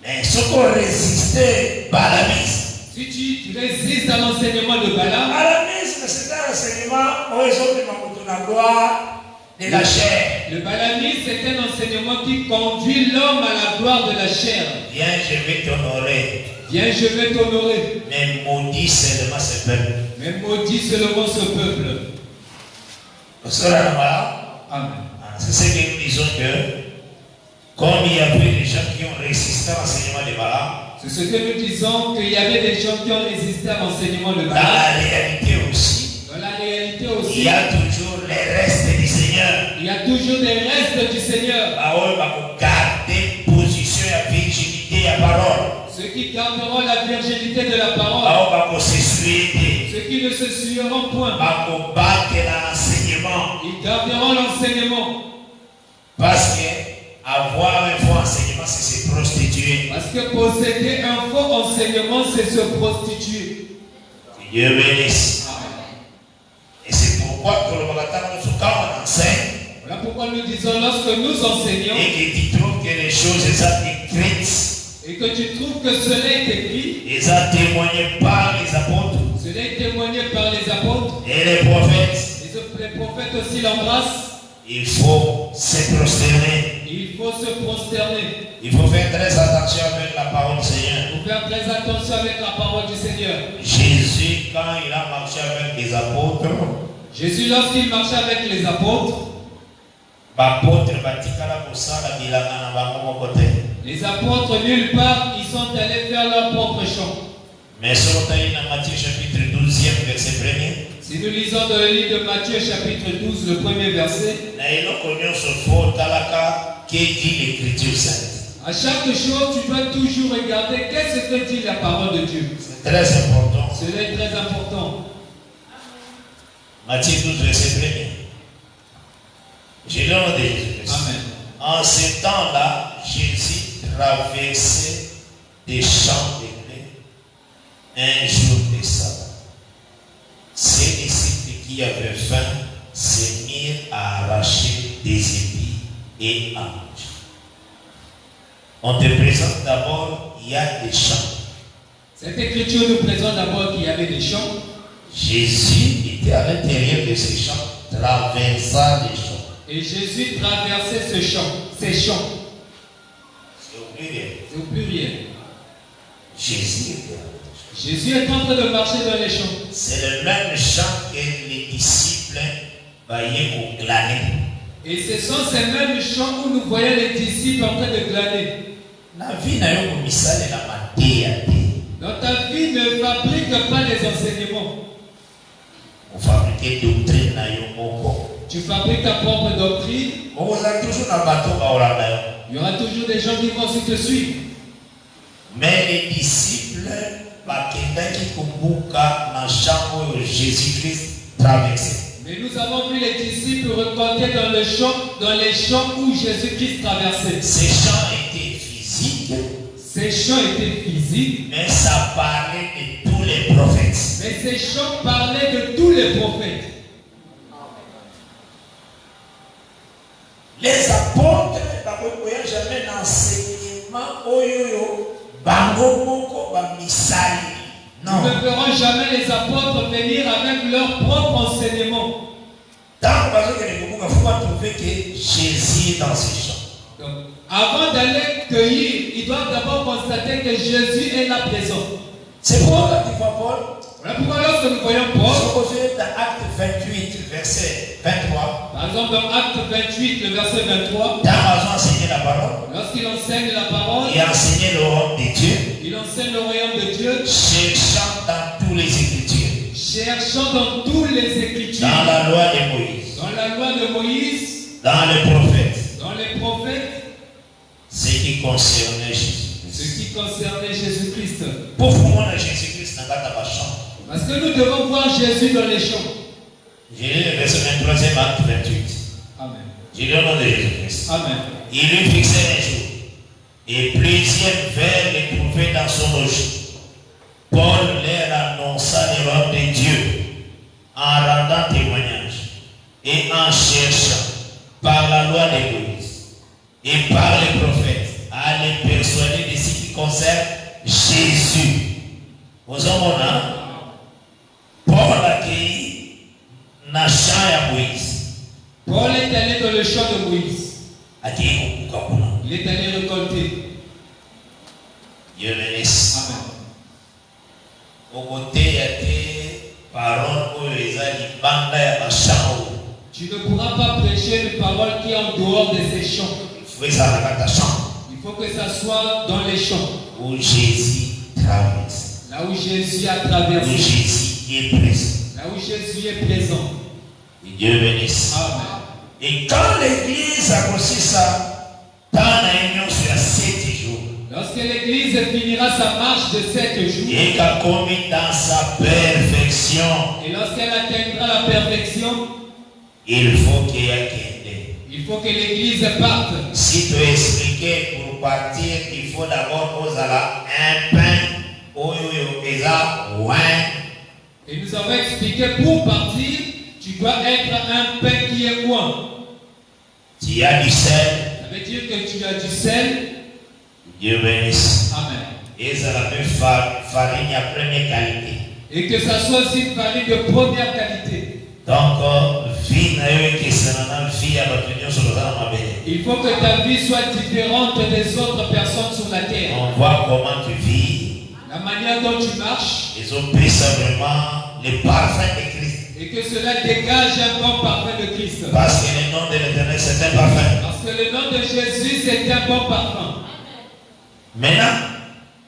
mais ceux qui ont résisté à balamisme. si tu résistes à l'enseignement de Balaam, Balamisme, c'est un enseignement où ils ont la gloire de la chair. le balamisme c'est un enseignement qui conduit l'homme à la gloire de la chair. Viens, je vais t'honorer. Viens, je vais t'honorer. Mais maudit seulement ce peuple. Mais maudit seulement ce peuple. Amen. C'est ce que nous disons que, comme il y avait des gens qui ont résisté à l'enseignement de Balaam, C'est ce que nous disons, qu'il y avait des gens qui ont résisté à l'enseignement de dans Balaam. la réalité aussi, Dans la réalité il aussi, y a toujours les restes du Seigneur. il y a toujours des restes du Seigneur. Ils vont garder position et virginité à parole. Ceux qui garderont la virginité de la parole. Ils vont se suivre. Ceux qui ne se suivront point. Ils vont battre l'enseignement. Ils garderont l'enseignement. Parce que avoir un faux enseignement, c'est se prostituer. Parce que posséder un faux enseignement, c'est se prostituer. Dieu bénisse. Et c'est pourquoi que le Magatar nous enseigne. Voilà pourquoi nous disons, lorsque nous enseignons, Et que tu trouves que les choses sont écrites. et que tu trouves que cela est écrit, Ils ont témoigné par les apôtres. cela est témoigné par les apôtres, Et les prophètes. les prophètes aussi l'embrassent. Il faut se prosterner. Il faut se prosterner. Il faut faire très attention avec la parole du Seigneur. Il faut faire très attention avec la parole du Seigneur. Jésus, quand il a marché avec les apôtres, Jésus, lorsqu'il marchait avec les apôtres, les apôtres, nulle part, ils sont allés faire leur propre chant. mais sur Matthieu chapitre 12, verset 1er, Si nous lisons dans le livre de Matthieu, chapitre 12, le premier verset, l'écriture sainte. à chaque chose, tu dois toujours regarder qu'est-ce que dit la parole de Dieu. C'est très important. Cela est très important. Matthieu 12, verset 1er. Je l'ai de Jésus. Amen. En ce temps-là, Jésus traversait des champs de blé un jour de sabbat. Ses disciples qui avaient faim se mirent à arracher des épis et à manger. On te présente d'abord, il y a des champs. Cette écriture nous présente d'abord qu'il y avait des champs. Jésus était à l'intérieur de ces champs, traversant les champs. Et Jésus traversait ces champs. C'est au pluriel. C'est au pluriel. Jésus était là. Jésus est en train de marcher dans les champs. C'est le même champ que les disciples voyaient au glaner. Et ce sont ces mêmes champs où nous voyons les disciples en train de glaner. La vie n'a eu misale la matéria. Dans ta vie, ne fabrique pas les enseignements. On fabrique doctrine na yo moko. Tu fabriques ta propre doctrine. On vous a toujours dans bateau baolanda yo. Il y aura toujours des gens qui vont te suivre. Mais les disciples bakendaki kumbuka na champ où Jésus-Christ traversait. Mais nous avons vu les disciples récolter dans les champs où Jésus-Christ traversait. Ces champs étaient physiques. Ces champs étaient physiques. Mais ça parlait de tous les prophètes. Mais ces champs parlaient de tous les prophètes. Les apôtres n'avaient jamais d'enseignement non. Nous ne verrons jamais les apôtres venir avec leur propre enseignement. Jésus est dans ces champs. Donc, avant d'aller cueillir, ils doivent d'abord constater que Jésus est là présent. C'est pourquoi Paul. Voilà pourquoi lorsque nous voyons Paul, dans Acte 28, verset 23, par exemple dans Acte 28, le verset 23, lorsqu'il enseigne la parole, il enseignait le royaume de Dieu, il enseigne le royaume de Dieu, cherchant dans toutes les Écritures, cherchant dans toutes les Écritures, dans la loi de Moïse, dans les prophètes, ce qui concernait Jésus-Christ. Pour moi, Jésus-Christ n'a pas de champ. Parce que nous devons voir Jésus dans les champs. J'ai lu le verset 23e, acte 28. Amen. J'ai lu le nom de Jésus-Christ. Amen. Il lui fixait un jour. Et plusieurs vinrent les trouver dans son logis. Paul leur annonça le royaume de Dieu en rendant témoignage et en cherchant par la loi de Moïse et par les prophètes à les persuader de ce qui concerne Jésus. Vous en avez Paul accueillit na champ ya Moïse. Paul est allé dans le champ de Moïse. Il est allé récolter. Dieu bénisse. Amen. Au côté, il y a des paroles où les animaux ya champ. Tu ne pourras pas prêcher une parole qui est en dehors de ces champs. Il faut que ça soit dans les champs. Où Jésus traverse. Là où Jésus a traversé. Où Jésus est présent. Là où Jésus est présent. Et Dieu bénisse. Amen. Et quand l'Église a reçu ça, dans la réunion sur 7 jours. Lorsque l'Église finira sa marche de 7 jours. Et qu'a commis dans sa perfection. Et lorsqu'elle atteindra la perfection. Il faut qu'il y ait il faut que l'Église parte. Si tu expliquais pour partir, il faut d'abord poser un pain. Et nous avons expliqué pour partir, tu dois être un pain qui est quoi? Tu as du sel. Ça veut dire que tu as du sel. Dieu bénisse. Amen. Et ça la farine à première qualité. Et que ça soit aussi une farine de première qualité. Donc, il faut que ta vie soit différente des autres personnes sur la terre. On voit comment tu vis. La manière dont tu marches. Ils ont pris vraiment le parfum de Christ. Et que cela dégage un bon parfum de Christ. Parce que le nom de l'Éternel c'est un parfum. Parce que le nom de Jésus c'est un bon parfum. Maintenant,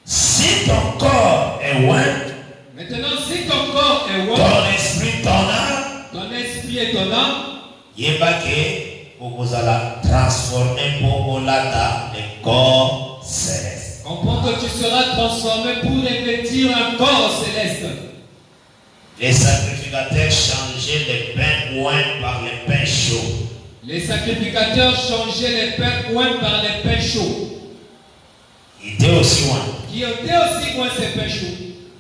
si ton corps est loin. Maintenant, si ton corps est loin. Ton esprit, ton âme. Ton esprit et ton âme. Vous allez transformer pour le corps céleste. Comprends que tu seras transformé pour revêtir un corps céleste. Les sacrificateurs changeaient les pains oints par les pains chauds. Les sacrificateurs changeaient les pains oints par les pains chauds. Ils étaient aussi loin. Qui étaient aussi loin ces pains chauds.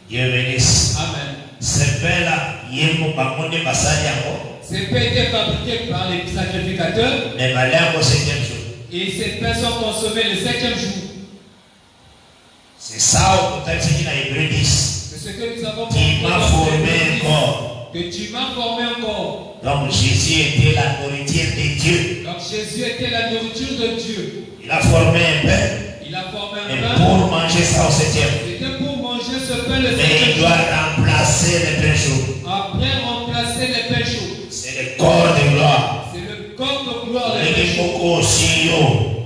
Dieu bénisse. Amen. Ces pains-là, ces pains étaient fabriqués par les sacrificateurs. Mais au 7e jour. Et ces pains sont consommés le 7e jour. C'est ça au total, c'est qu'il a Hébreu 10. C'est ce que nous avons qui m'a formé un corps. Que tu m'as formé un corps. Donc Jésus était la nourriture de Dieu. Donc Jésus était la nourriture de Dieu. Il a formé un pain. Il a formé un et pain. Pour manger ça au 7e. C'était pour manger ce pain le 7e. Mais il doit remplacer les pains chauds. Après remplacer les pains chauds. C'est le corps de gloire. C'est le corps de gloire.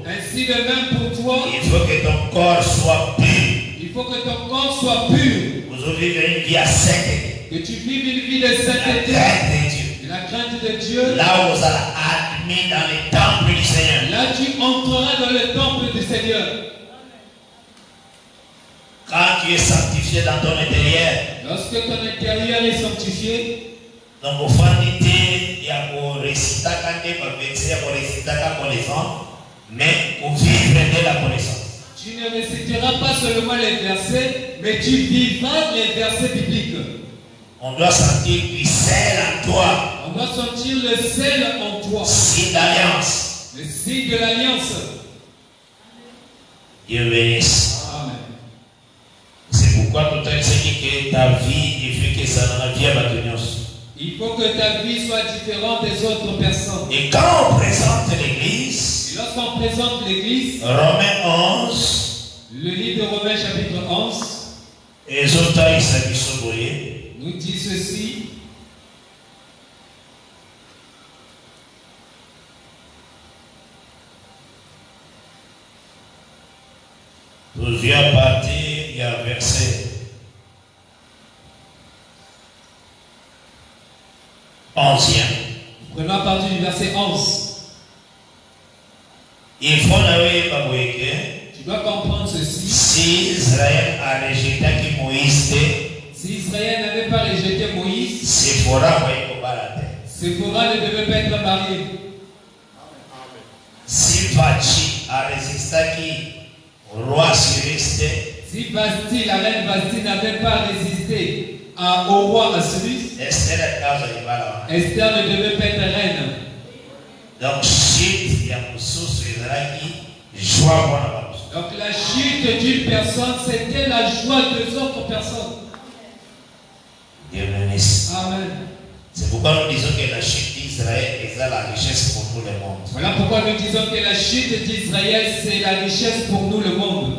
Ainsi de même pour toi. Il faut que ton corps soit pur. Il faut que ton corps soit pur. Vous vivez une vie à sainteté. Que tu vives une vie de sainteté. La crainte de Dieu. Là où vous allez admis dans le temple du Seigneur. Là tu entreras dans le temple du Seigneur. Quand tu es sanctifié dans ton intérieur. Lorsque ton intérieur est sanctifié. Donc, vous faites mais pour vivre de la connaissance. Tu ne réciteras pas seulement les versets, mais tu vivras les versets bibliques. On doit sentir du sel en toi. On doit sentir le sel en toi. Signe d'alliance. Le signe de l'alliance. Dieu bénisse. Amen. C'est pourquoi tout à l'heure que ta vie, il faut que ça n'en vienne pas de nous. Il faut que ta vie soit différente des autres personnes. Et quand on présente l'église, Et lorsqu'on présente l'église, Romains 11, le livre de Romains chapitre 11, et les autres, ils s'habillent nous dit ceci. Plusieurs parties, il y a un verset 11e. Prenons à partir du verset 11. Il faut n'avoir Tu dois comprendre ceci. si Israël a rejeté Moïse, Si Israël n'avait pas rejeté Moïse, Séphora Séphora ne devait pas être marié. Si Vachi a résisté au roi Cyrus, Si Vasti, la reine Vasti n'avait pas résisté au roi Assyrus, Esther ne devait pas être reine. Donc, chute, il y a une source Israël qui joie. Donc la chute d'une personne, c'était la joie des autres personnes. Dieu bénisse. Amen. C'est pourquoi nous disons que la chute d'Israël est la richesse pour tout le monde. Voilà pourquoi nous disons que la chute d'Israël, c'est la richesse pour nous le monde.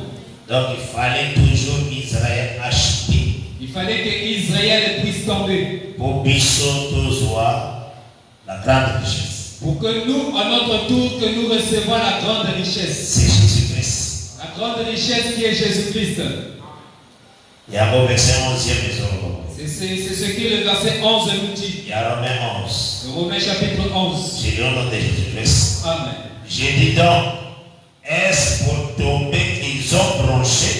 Donc il fallait toujours Israël acheter. Il fallait que Israël puisse tomber. Pour Bissot, la grande richesse. Pour que nous, à notre tour, que nous recevons la grande richesse. C'est Jésus-Christ. La grande richesse qui est Jésus-Christ. Il y a au verset 11e. C'est ce que le verset 11 nous dit. Il y a Romains 11. Romains chapitre 11. J'ai dit au nom de Jésus-Christ. Amen. J'ai dit donc, est-ce pour tomber qu'ils ont bronché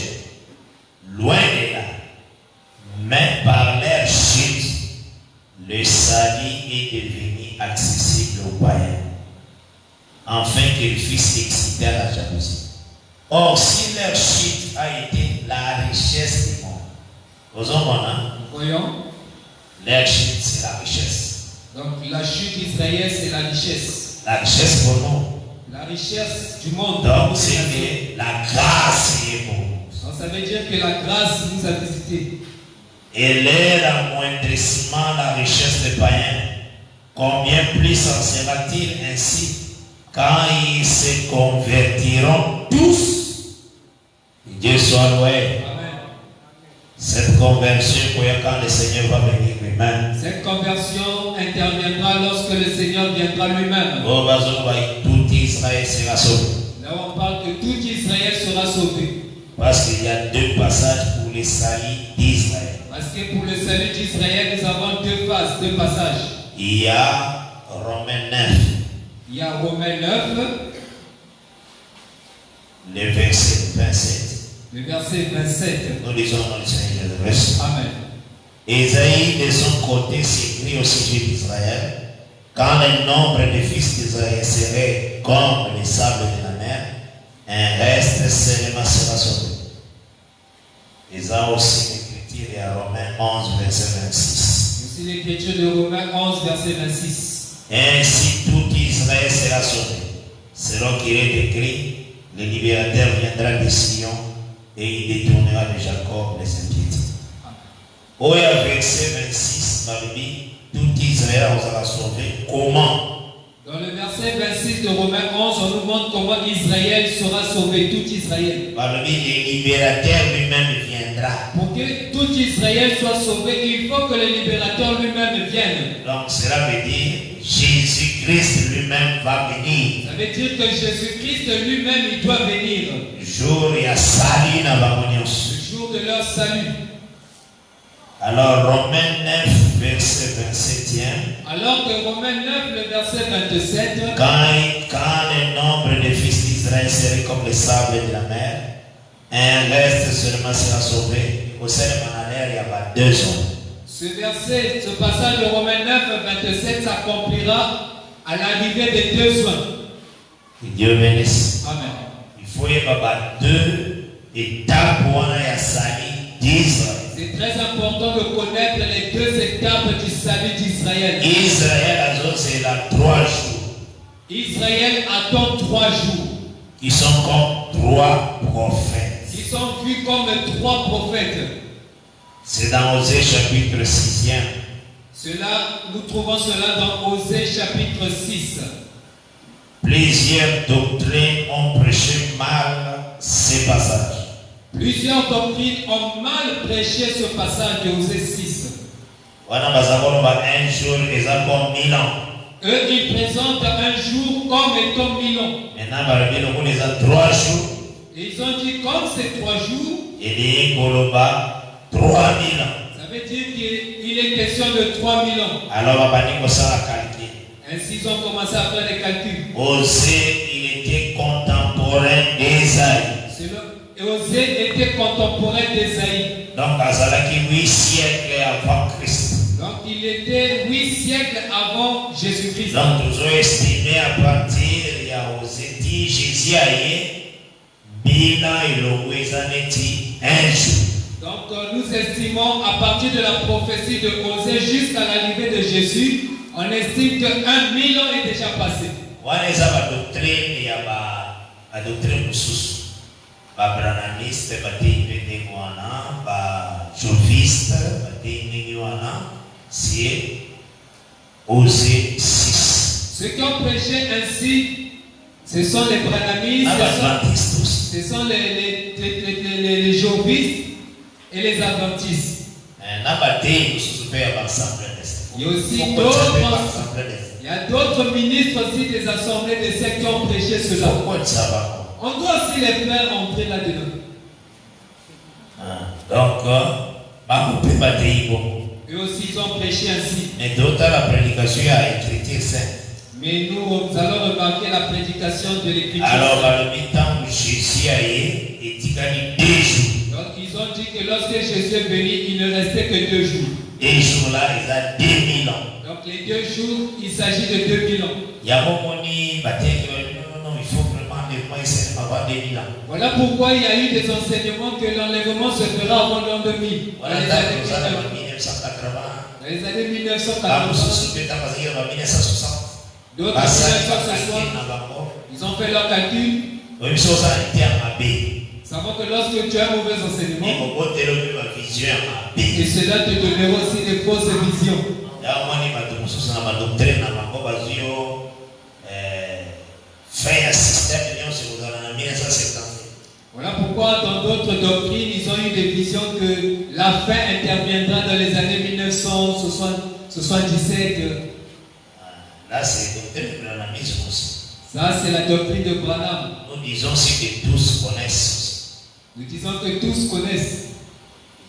loin de là, mais par leur chute, le salut est devenu accessible aux païens, afin qu'ils fussent excités à la jalousie. Or, si leur chute a été la richesse du monde, voyons, leur chute, c'est la richesse. Donc la chute d'Israël, c'est la richesse. La richesse pour nous. La richesse du monde. Donc, c'est que la grâce est pour nous. Donc, ça veut dire que la grâce nous a visités. Et leur amoindrissement, la richesse des païens, combien plus en sera-t-il ainsi quand ils se convertiront tous? Dieu soit loué. Cette conversion, quand le Seigneur va venir lui-même. Cette conversion interviendra lorsque le Seigneur viendra lui-même. Tout Israël sera sauvé. Là on parle que tout Israël sera sauvé. Parce qu'il y a deux passages pour le salut d'Israël. Parce que pour le salut d'Israël, nous avons deux phases, deux passages. Il y a Romains 9. Il y a Romains 9. Le verset 27. Le verset 27. Nous lisons dans le Seigneur Jésus-Christ. Amen. Ésaïe de son côté s'écrit au sujet d'Israël. Quand le nombre des fils d'Israël serait comme les sables de la mer, un reste seulement sera sauvé. Ésaïe aussi l'écriture est à Romains 11, verset 26. Aussi l'écriture de Romains 11, verset 26. Ainsi tout Israël sera sauvé. Selon qu'il est écrit, le libérateur viendra de Sion et il détournera de Jacob les impiétés. Au verset 26, tout Israël sera sauvé. Comment? Dans le verset 26 de Romains 11, on nous montre comment Israël sera sauvé, tout Israël. Le libérateur lui-même viendra. Pour que tout Israël soit sauvé, il faut que le libérateur lui-même vienne. Donc cela veut dire Jésus-Christ lui-même va venir. Ça veut dire que Jésus-Christ lui-même, il doit venir. Le jour il y a salut dans la Le jour de leur salut. Alors Romains 9, verset 27e. Alors que Romains 9, le verset 27. Quand le nombre de fils d'Israël serait comme les sables de la mer, un reste seulement sera sauvé. Au sein de Mananer, il y avait 2 hommes. Ce passage de Romains 9, 27 s'accomplira à l'arrivée des deux soins. Que Dieu bénisse. Amen. Il faut y avoir deux étapes pour la salut d'Israël. C'est très important de connaître les deux étapes du salut d'Israël. Israël, c'est là 3 jours. Israël attend 3 jours. Ils sont comme 3 prophètes. Ils sont vus comme 3 prophètes. C'est dans Osée chapitre 6e. Nous trouvons cela dans Osée chapitre 6. Plusieurs doctrines ont prêché mal ces passages. Plusieurs doctrines ont mal prêché ce passage de Osée 6. Un jour, ils ont comme 1000 ans. Eux, ils présentent un jour comme étant 1000 ans. Maintenant, ils ont 3 jours. Et ils ont dit, comme c'est 3 jours, Et 3000 ans. ça veut dire qu'il est question de 3000 ans. Alors, ça a calculé. Ainsi, ils ont commencé à faire les calculs. Osée, il était contemporain d'Ésaïe. Osée était contemporain d'Ésaïe. Donc, il 8 siècles avant Christ. Donc, il était 8 siècles avant Jésus-Christ. Donc, nous avons estimé à partir de Osée, dit Jésus a eu 1000 ans et le un jour. Donc, nous estimons à partir de la prophétie de Osée jusqu'à l'arrivée de Jésus, on estime que 1000 ans est déjà passé. On a la doctrine, il y a la doctrine sous. Ba branamiste, ba téiméné wana, ba joviste, ba téiméné wana, c'est Osée 6. Ceux qui ont prêché ainsi, ce sont les branamistes, ce sont les jovistes et les adventistes. Il y a aussi d'autres ministres aussi des assemblées de ceux qui ont prêché cela. On doit aussi les faire entrer là-dedans. Donc, eux aussi ils ont prêché ainsi. Mais d'autres, la prédication a écrit sainte. Mais nous allons remarquer la prédication de l'Écriture. Alors, dans le temps où Jésus a été, il a dit 2 jours. Donc, ils ont dit que lorsque Jésus est venu, il ne restait que 2 jours. 2 jours là, il a 2000 ans. Donc, les 2 jours, il s'agit de 2000 ans. Il y a beaucoup de non, il faut vraiment avoir 2000 ans. Voilà pourquoi il y a eu des enseignements que l'enlèvement se fera avant l'an 2000. Voilà, dans les années 1980. Dans les années 1980. D'autres 1960. Ils ont fait leur calcul. Savons que lorsque tu as un mauvais enseignement, et cela te donnera aussi des fausses visions. Voilà pourquoi dans d'autres doctrines, ils ont eu des visions que la fin interviendra dans les années 1977. Là, c'est doctrine de branamisme aussi. Ça, c'est la doctrine de Branham. Nous disons aussi que tous connaissent. Nous disons que tous connaissent.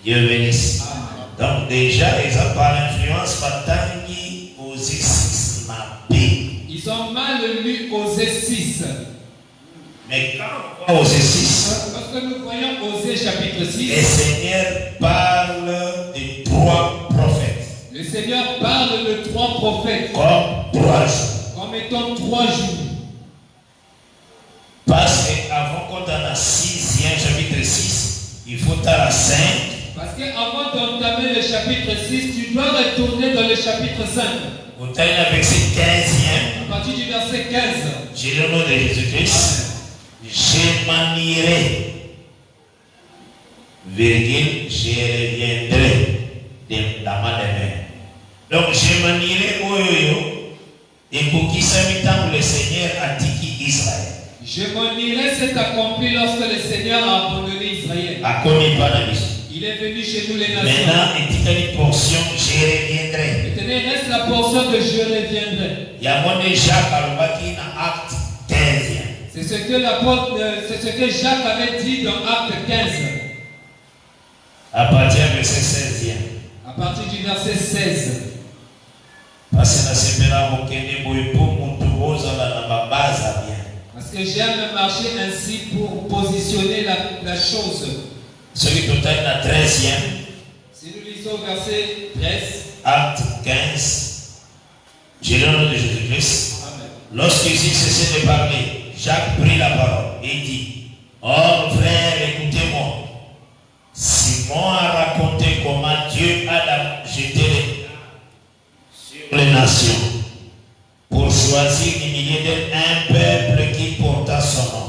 Dieu bénisse. Amen. Donc déjà, ils ont par l'influence Patani Osée 6 Ils ont mal lu Osée 6. Mais quand on voit Osée 6, lorsque nous voyons Osée chapitre 6, le Seigneur parle de 3 prophètes. Le Seigneur parle de 3 prophètes. Comme 3 jours. Comme étant 3 jours. Parce qu'avant qu'on dans la 6e chapitre 6, il faut à la 5. Parce qu'avant d'entamer le chapitre 6, tu dois retourner dans le chapitre 5. Au verset 15e. À partir du verset 15. J'ai le nom de Jésus-Christ. Je m'en irai. Virgule, je reviendrai dans ma demeure. Donc je m'en irai et pour qui s'invitant le Seigneur a dit Israël. Je m'en irai, c'est accompli lorsque le Seigneur a abandonné Israël. Il est venu chez nous les nations. Maintenant, il dit une portion, je reviendrai. Maintenant, il reste la portion de je reviendrai. Il y a mon Jacques Alobaki dans Acte 15. C'est ce que Jacques avait dit dans Acte 15. À partir du verset 16. À partir du verset 16. Parce que j'aime marcher ainsi pour positionner la chose. Celui qui est dans 13e. Si nous Jusqu'au verset 13. Acte 15. J'ai le nom de Jésus-Christ. Lorsqu'il cessait de parler, Jacques prit la parole et dit: Oh frère, écoutez-moi. Simon a raconté comment Dieu a jeté sur les nations pour choisir du milieu d'eux un peuple qui porta son nom.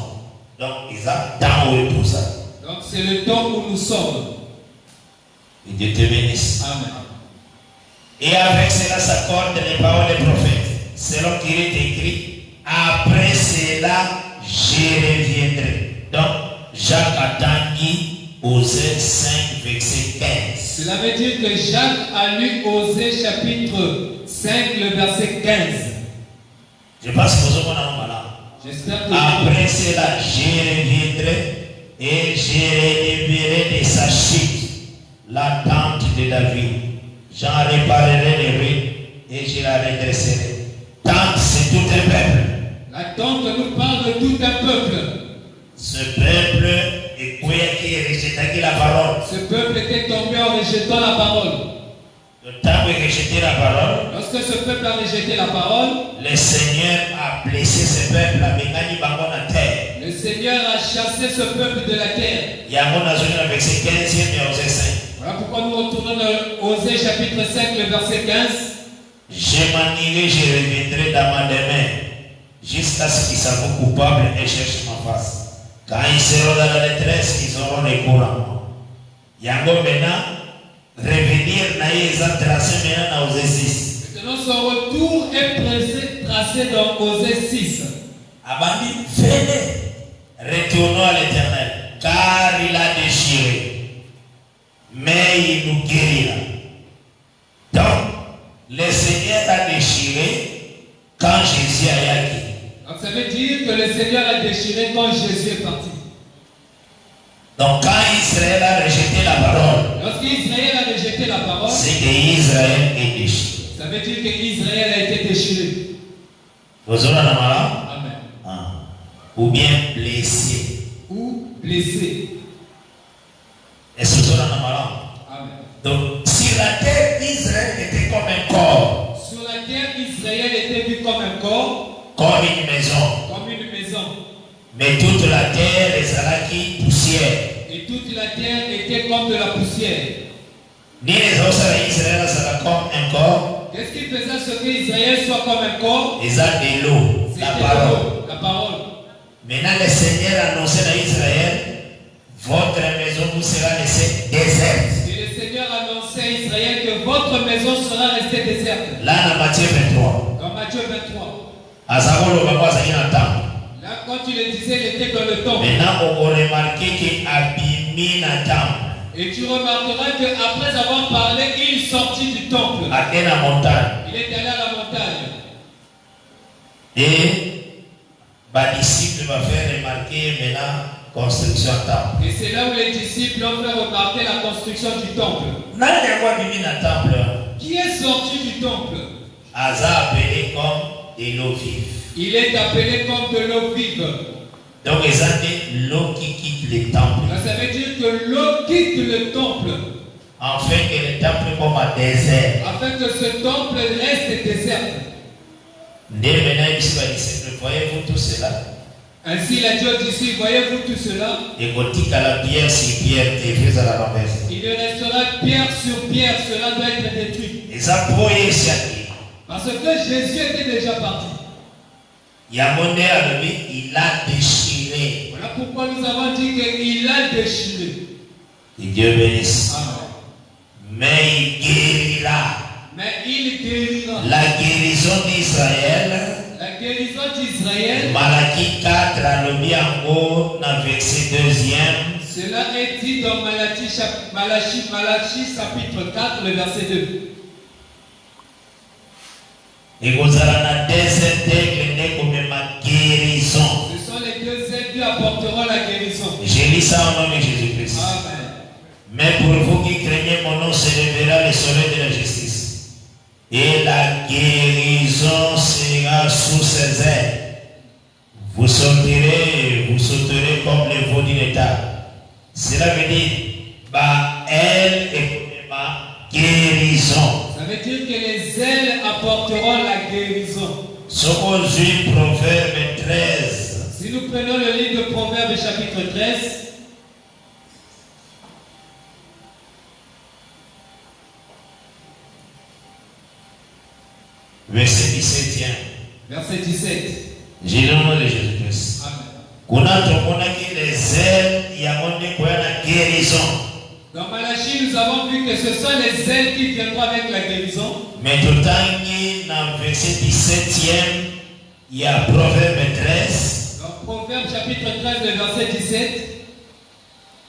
Donc, ils ont tant oué pour ça. Donc, c'est le temps où nous sommes. Et Dieu te bénisse. Amen. Et avec cela s'accordent les paroles des prophètes, selon qu'il est écrit: après cela, je reviendrai. Donc, Jacques attendit Osée 5, verset 15. Cela veut dire que Jacques a lu Osée chapitre 5, le verset 15. Je pense que vous avez un malin. J'espère que après cela, je reviendrai et je relèverai de sa chute la tente de David. J'en réparerai les ruines et je la redresserai. Tente, c'est tout un peuple. la tente nous parle de tout un peuple. Ce peuple est qui rejeté la parole. Ce peuple était tombé en rejetant la parole. Le temps où il rejetait la parole, lorsque ce peuple a rejeté la parole, le Seigneur a blessé ce peuple, a mangani bango na terre. Le Seigneur a chassé ce peuple de la terre. Il y a mon azoni avec ses 15e et Osée 5. Voilà pourquoi nous retournons dans Osée chapitre 5, le verset 15. Je m'en irai, je reviendrai dans ma demeure, jusqu'à ce qu'ils soient coupables et cherchent ma face. Quand ils seront dans la détresse, ils auront les courants. Yango maintenant, revenir n'a tracé maintenant dans Osée 6. Maintenant, son retour est tracé dans Osée 6. Abandi, venez, retournons à l'Éternel, car il a déchiré, mais il nous guérira. Donc, le Seigneur a déchiré quand Jésus a acquis. Donc ça veut dire que le Seigneur a déchiré quand Jésus est parti. Donc quand Israël a rejeté la parole, lorsqu'Israël a rejeté la parole, c'est qu'Israël est déchiré. Ça veut dire qu'Israël a été déchiré. Vous avez un malin? Amen. Ou bien blessé. Ou blessé. Est-ce que vous avez un malin? Amen. Donc sur la terre, Israël était comme un corps. Sur la terre, Israël était vu comme un corps. Comme une maison. Comme une maison. Mais toute la terre est salaki poussière. Et toute la terre était comme de la poussière. Ni les autres Israël sera comme un corps. Qu'est-ce qui faisait à ce qu'Israël soit comme un corps? Ils ont de l'eau, la parole. La parole. Maintenant le Seigneur annonçait à Israël: votre maison vous sera laissée déserte. Et le Seigneur annonçait à Israël que votre maison sera restée déserte. Là dans Matthieu 23. Dans Matthieu 23. Là, quand tu le disais, il était dans le temple. maintenant, on remarqué qu'il a abîmé le temple. Et tu remarqueras qu'après avoir parlé, il sortit du temple. À la montagne. Il est allé à la montagne. Et les disciples vont faire remarquer maintenant la construction du temple. Et c'est là où les disciples ont fait remarquer la construction du temple. Qui est sorti du temple? Asa appelé comme de l'eau vive. Il est appelé comme de l'eau vive. Donc, ils ont dit l'eau qui quitte le temple. Ça veut dire que l'eau quitte le temple. Afin que le temple comme un désert. Afin que ce temple reste désert. Voyez-vous tout cela? Ainsi, il a dit aux disciples, voyez-vous tout cela? Et quand la pierre sur pierre, à la renverse. Il restera pierre sur pierre, cela doit être détruit. Et ça pour parce que Jésus était déjà parti. Il a déchiré. Voilà pourquoi nous avons dit qu'il a déchiré. Et Dieu bénisse. Amen. Mais il guérira. Mais il guérira. La guérison d'Israël. La guérison d'Israël. Malachie 4, dans le verset 2e. Cela est dit dans Malachie chapitre 4, le verset 2. Et vous avez la deuxième aigle comme ma guérison. Ce sont les deux ailes qui apporteront la guérison. J'ai lu ça au nom de Jésus-Christ. Amen. Mais pour vous qui craignez mon nom, se lèvera le soleil de la justice. Et la guérison sera sous ses ailes. Vous sauterez comme les veaux d'une étape. Cela veut dire, elle est ma apporteront la guérison. Proverbe 13. Si nous prenons le livre de Proverbes chapitre 13, verset 17. Verset 17. J'ai le nom de Jésus-Christ. Dans Malachie, nous avons vu que ce sont les ailes qui viendront avec la guérison. Mais tout dans verset 17, il y a Proverbe 13. Dans Proverbe chapitre 13, le verset 17.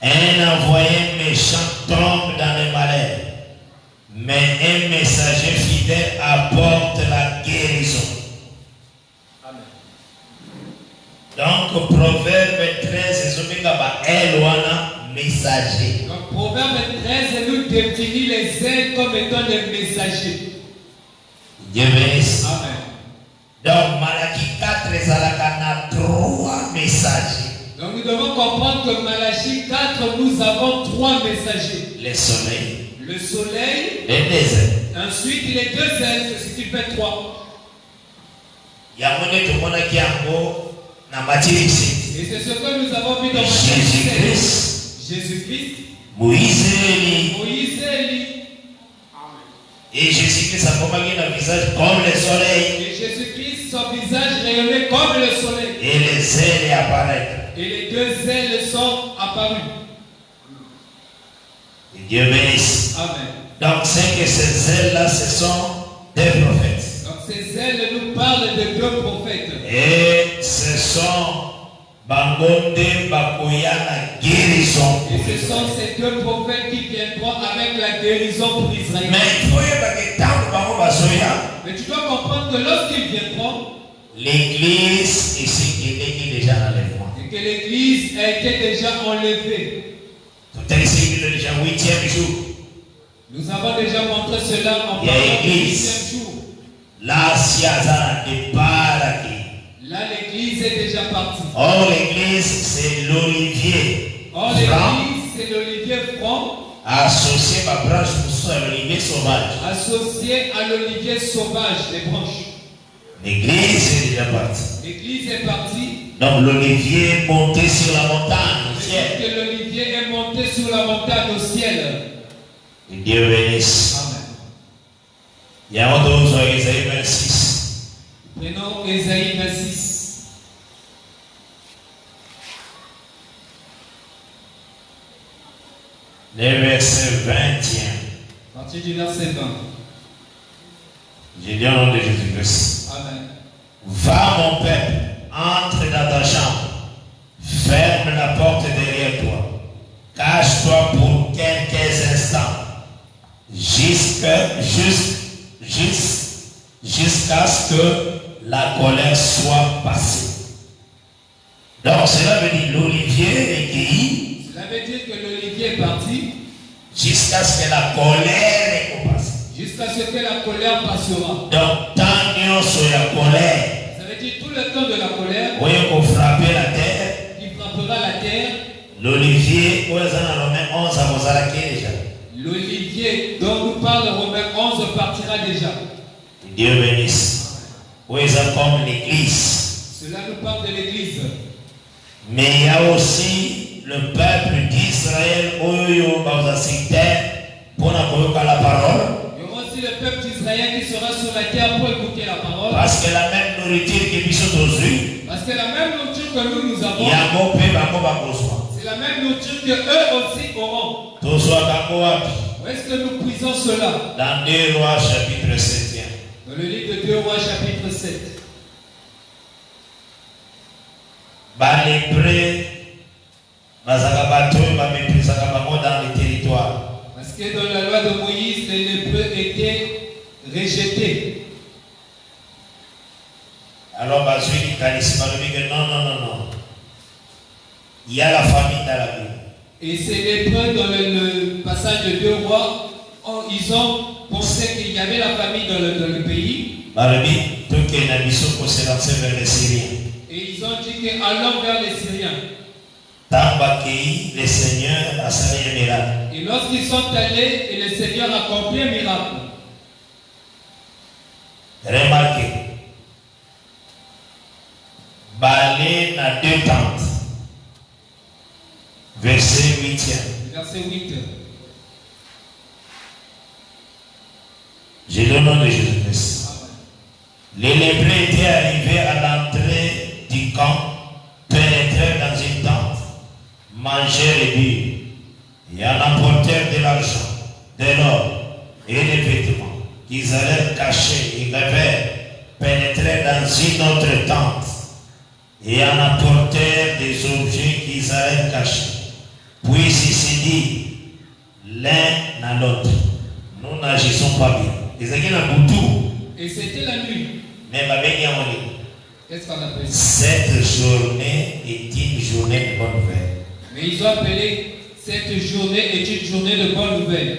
Un envoyé méchant tombe dans le malheur, mais un messager fidèle apporte la guérison. Amen. Donc, Proverbe 13, messager. Donc, Proverbe 13 nous définit les ailes comme étant des messagers. Dieu bénisse. Amen. Donc, Malachie 4, il y a 3 messagers. Donc, nous devons comprendre que Malachie 4, nous avons 3 messagers. Le soleil. Le soleil. Les 2 ailes. Ensuite, les 2 ailes, ce qui fait 3. Il y a tout le monde qui a dans Matthieu 17. Et c'est ce que nous avons vu dans Matthieu 17. Jésus-Christ. Moïse Élie. Et Jésus-Christ a commencé le visage comme le soleil. Et Jésus-Christ, son visage rayonnait comme le soleil. Et les ailes apparaissent. Et les 2 ailes sont apparues. Et Dieu bénisse. Amen. Donc c'est que ces ailes-là, ce sont des prophètes. Donc ces ailes nous parlent de 2 prophètes. Et ce sont Bangonde Bakoya la guérison. Et ce sont ces 2 prophètes qui viendront avec la guérison pour Israël. Mais il faut que Mais tu dois comprendre que lorsqu'ils viendront, l'église ici qui est déjà enlèvement. Et que l'église a été déjà enlevée. Tout est ici le déjà 8e jour. Nous avons déjà montré cela en Il y a parlant du l'église. 8e jour. Là, si Azara départ Là, l'église est déjà partie. or l'église, c'est l'olivier. Or, l'église, c'est l'olivier franc. Associé à ma branche pour à l'olivier sauvage. Associé à l'olivier sauvage, les branches. L'église est déjà partie. L'église est partie. Donc l'olivier est monté sur la montagne au ciel. Que l'olivier est monté sur la montagne au ciel. Et Dieu bénisse. Amen. Il y a un autre Isaïe 26. Prenons Ésaïe 26. Le verset 20. À partir du verset 20. J'ai dit au nom de Jésus-Christ. Amen. Va mon peuple, entre dans ta chambre. Ferme la porte derrière toi. Cache-toi pour quelques instants. Jusqu'à ce que la colère soit passée. Donc cela veut dire l'olivier est cueilli. Cela veut dire que l'olivier est parti. Jusqu'à ce que la colère est passée. Jusqu'à ce que la colère passera. Donc tant qu'il y a la colère. Ça veut dire tout le temps de la colère. Vous voyez qu'on frapper la terre. Qui frappera la terre. L'olivier, où est-ce qu'on Romains 11 à vous arrêter déjà. L'olivier dont nous parle Romains 11 partira déjà. Dieu bénisse. Où est-ce comme l'église. Cela nous parle de l'église. Mais il y a aussi le peuple d'Israël où il y a pour la parole. Il y aura aussi le peuple d'Israël qui sera sur la terre pour écouter la parole. Parce que la même nourriture que nous sommes aujourd'hui. Parce que la même nourriture que nous avons. Il y a un peu c'est la même nourriture que eux aussi auront. Où est-ce que nous puisons cela? Dans 2 Rois chapitre 7. Dans le livre de 2 Rois chapitre 7. Les prêts, dans le territoire. Parce que dans la loi de Moïse, les lépreux étaient rejetés. Alors, non. Il y a la famille dans la Bible. Et ces lépreux, dans le passage de 2 Rois, ils ont pensé qu'il y avait la famille dans le pays. Et ils ont dit que allons vers les Syriens. Le Seigneur a salé un miracle. Et lorsqu'ils sont allés, et le Seigneur a accompli un miracle. Remarquez. Balé na 2 tentes. Verset 8e. Verset 8. J'ai le nom de Jésus-Christ. Les lépreux étaient arrivés à l'entrée du camp, pénétrèrent dans une tente, mangèrent et burent. Et en apportèrent de l'argent, de l'or et des vêtements qu'ils allaient cacher. Ils rêvèrent, pénétrèrent dans une autre tente et en apportèrent des objets qu'ils allaient cacher. Puis ils se dirent l'un à l'autre, nous n'agissons pas bien. Et c'était la nuit. Qu'est-ce qu'on appelle ça? Cette journée est une journée de bonne nouvelle. Mais ils ont appelé cette journée est une journée de bonne nouvelle.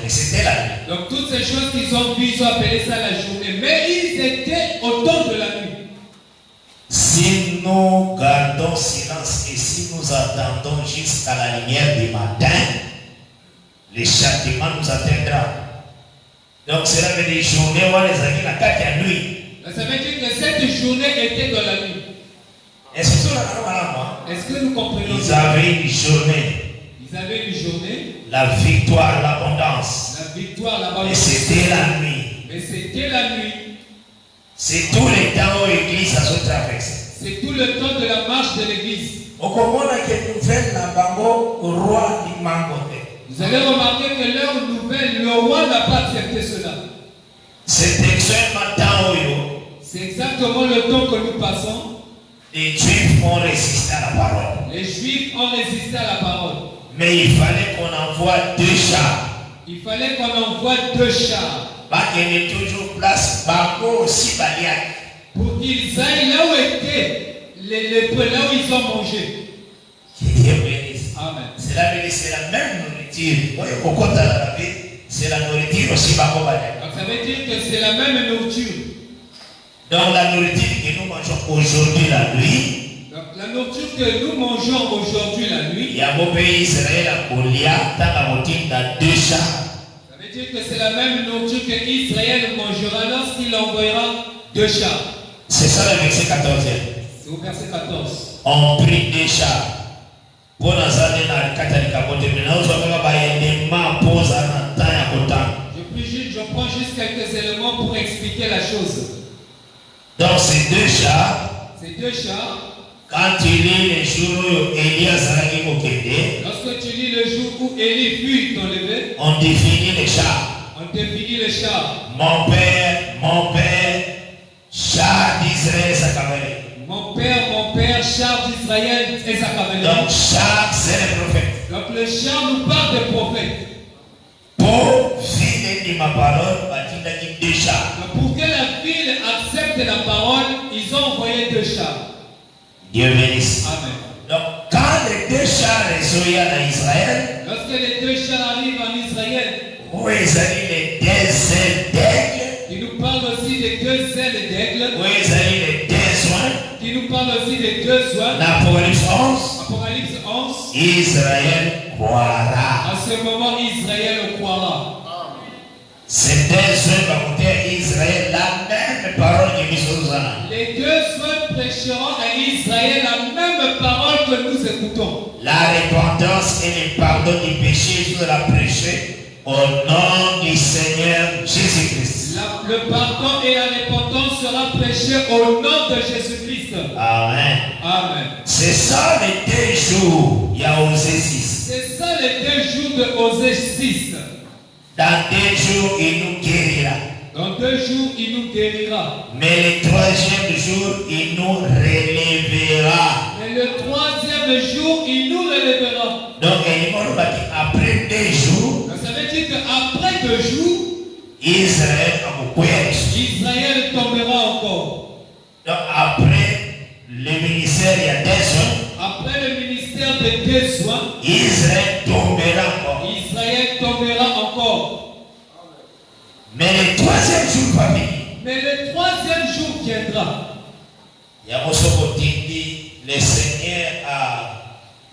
C'était la nuit. Donc toutes ces choses qu'ils ont vues, ils ont appelé ça la journée. Mais ils étaient au temps de la nuit. Si nous gardons silence et si nous attendons jusqu'à la lumière du matin, le châtiment nous atteindra. Donc cela veut dire journée où les amis la carte à nuit. Ça veut dire que cette journée était dans la nuit. Est-ce que nous comprenons? Ils avaient une journée. Ils avaient une journée. La victoire, l'abondance. La victoire, l'abondance. Et c'était la nuit. Mais c'était la nuit. C'est tout le temps où l'église a se traversé. C'est tout le temps de la marche de l'église. Vous allez remarquer que leur nouvelle, le roi n'a pas accepté cela. C'est exactement le temps que nous passons. Les Juifs ont résisté à la parole. Les Juifs ont résisté à la parole. Mais il fallait qu'on envoie 2 chars. Il fallait qu'on envoie 2 chars. Toujours place, aussi pour qu'ils aillent là où étaient les lépreux, là où ils ont mangé. Amen. C'est la même nourriture. C'est la nourriture aussi. Donc ça veut dire que c'est la même nourriture. Donc la nourriture que nous mangeons aujourd'hui la nuit. Donc la nourriture que nous mangeons aujourd'hui la nuit. Il y a mon pays Israël à Goliath, dans 2 chars. Ça veut dire que c'est la même nourriture que Israël mangera lorsqu'il envoyera 2 chars. C'est ça le verset 14e. C'est au verset 14. On prit 2 chars. Pour nous aller dans le catholique, je prends juste quelques éléments pour expliquer la chose. Donc ces 2 chars. Ces 2 chars. Quand tu lis les jours où Elias a été, lorsque tu lis le jour où Élie fut enlevé, on définit les chars. On définit les chars. Mon père, char d'Israël, sa cavalerie. Mon père, char d'Israël et sa cavalerie. Donc char, c'est le prophète. Donc le char nous parle des prophètes. Pour finir ma parole, il a dit 2 chars. Pour que la ville accepte la parole, ils ont envoyé 2 chars. Dieu bénisse. Amen. Donc, quand les 2 chars sont en Israël, lorsque les 2 chars arrivent en Israël, où ils arrivent les 2 ailes d'aigle, qui nous parlent aussi des 2 ailes d'aigle, où ils arrivent les 2 soins, qui nous parlent aussi des 2 soins, l'Apocalypse 11, Apocalypse 11, Israël croira. À ce moment, Israël croira. Ces 2 soins vont monter à Israël la même parole que nous avons. Les 2 soins prêcheront à Israël la même parole que nous écoutons. La repentance et le pardon du péché sera prêché au nom du Seigneur Jésus-Christ. Le pardon et la repentance sera prêché au nom de Jésus-Christ. Amen. Amen. C'est ça les 2 jours. Il y a Osée 6. C'est ça les 2 jours de Osée 6. Dans 2 jours, il nous guérira. Dans 2 jours, il nous guérira. Mais le 3e jour, il nous relèvera. Mais le 3e jour, il nous relèvera. Donc, après 2 jours, ça veut dire qu'après 2 jours, Israël tombera encore. Donc, après le ministère, il y a 2 soins. Après le ministère de 2 soins, Israël tombera encore. Israël tombera encore. Mais le 3e jour va venir. Mais le 3e jour viendra. Le Seigneur a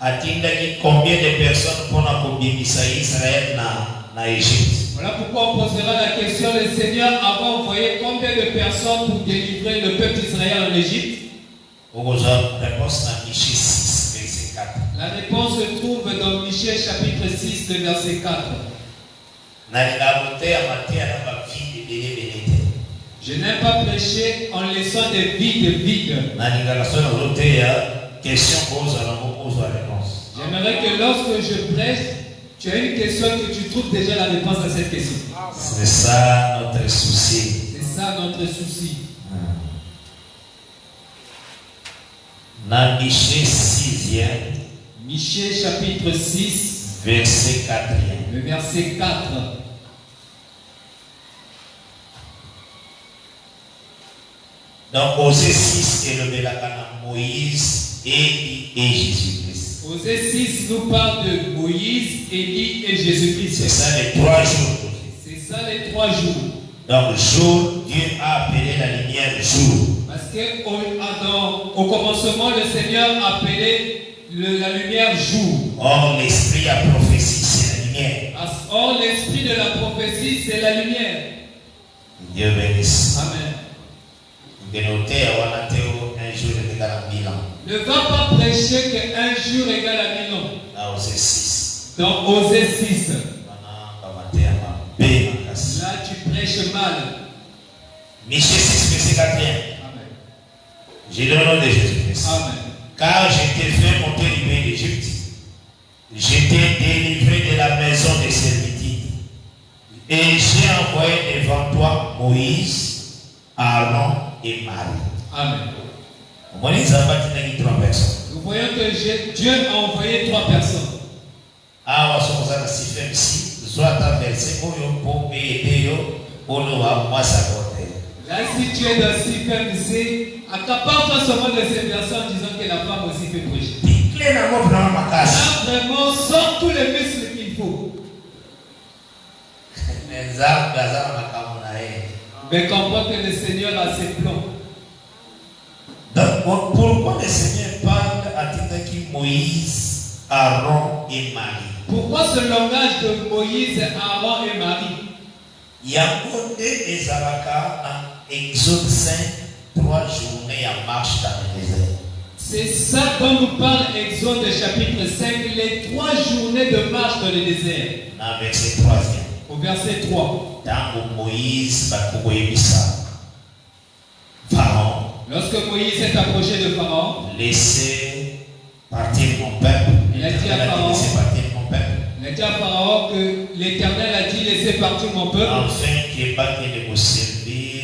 atteint combien de personnes pour la Israël dans l'Égypte? Voilà pourquoi on posera la question, le Seigneur avait envoyé combien de personnes pour délivrer le peuple d'Israël en Égypte? La réponse se trouve dans Michée chapitre 6, le verset 4. Je n'aime pas prêcher en laissant des vides vides. J'aimerais que lorsque je prêche, tu as une question que tu trouves déjà la réponse à cette question. C'est ça notre souci. C'est ça notre souci. Dans Michée 6e, Michée chapitre 6, verset 4. Le verset 4. Donc, Osée 6 est le Bélakana Moïse, Élie et Jésus-Christ. Osée 6 nous parle de Moïse, Élie et Jésus-Christ. C'est ça les 3 jours. C'est ça les 3 jours. Donc, jour, Dieu a appelé la lumière jour. Parce que au commencement, le Seigneur a appelé la lumière jour. Or, l'esprit a prophétie, c'est la lumière. Or, l'esprit de la prophétie, c'est la lumière. Dieu bénisse. Amen. Un jour égale à 1000 ans. Ne va pas prêcher qu'un jour égale à 1000 ans. Dans Osée 6. Dans Osée 6. Là, tu prêches mal. Michée 6, verset 4. Amen. J'ai le nom de Jésus-Christ. Amen. Car je t'ai fait monter du pays d'Égypte. Je t'ai délivré de la maison de servitude. Et j'ai envoyé devant toi Moïse, Aaron et Marie. Amen. Nous voyons que Dieu a envoyé 3 personnes. Là, si tu es dans Siphem ici, accapare-toi seulement de ces personnes en disant que la femme aussi peut prêcher. Là, vraiment, sors tous les muscles qu'il faut. Mais comprends que le Seigneur a ses plans. Donc, pourquoi le Seigneur parle à Titaki Moïse, Aaron et Marie? Pourquoi ce langage de Moïse, Aaron et Marie? Il y a des Alaka en Exode 5, 3 journées en marche dans le désert. C'est ça dont nous parle Exode chapitre 5, les 3 journées de marche dans le désert. Dans le verset 3. Au verset 3. Dans Moïse, Pharaon. Lorsque Moïse s'est approché de Pharaon, laissez partir mon peuple. Il a dit à Pharaon, laissez partir mon peuple. Il a dit à Pharaon que l'Éternel a dit laissez partir mon peuple. Enfin, qu'il n'est pas de vous servir,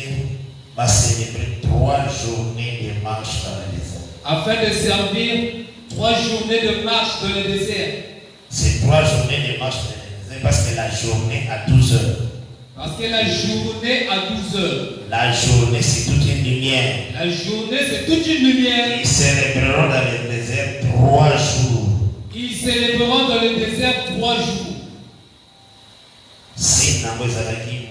va célébrer 3 journées de marche dans le désert. Afin de servir 3 journées de marche dans le désert. C'est 3 journées de marche dans le désert parce que la journée à 12 heures. Parce que la journée à 12 heures. La journée, c'est toute une lumière. La journée, c'est toute une lumière. Ils célébreront dans le désert 3 jours. Ils célébreront dans le désert 3 jours. C'est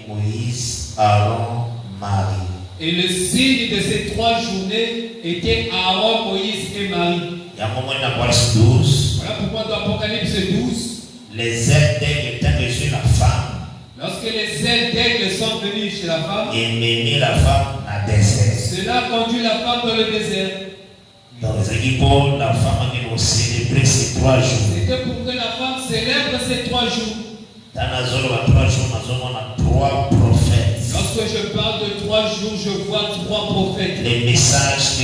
Moïse, Aaron, Marie. Et le signe de ces 3 journées était Aaron, Moïse et Marie. Il y a un moment dans Apocalypse 12. Voilà pourquoi dans Apocalypse 12, les ailes d'aigle étant reçues la femme. Lorsque les ailes d'aigle sont venues chez la femme, et mis la femme dans le désert. Cela a conduit la femme dans le désert. Donc, pour la femme qui va célébrer ces 3 jours. C'était pour que la femme célèbre ces 3 jours. Dans la zone, 3 jours, on a 3 prophètes. Lorsque je parle de 3 jours, je vois 3 prophètes. Les messages que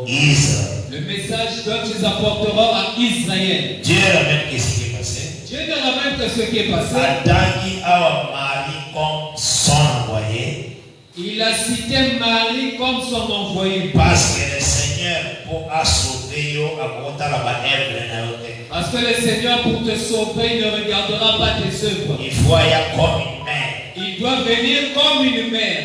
Israël. Le message dont ils apporteront à Israël. Dieu ramène ce qui est passé. Dieu ne ramène que ce qui est passé. Adagi a Marie comme son envoyé. Il a cité Marie comme son envoyé. Parce que le Seigneur a sauvé Parce que le Seigneur pour te sauver, il ne regardera pas tes œuvres. Il faut aller comme une mère. Il doit venir comme une mère.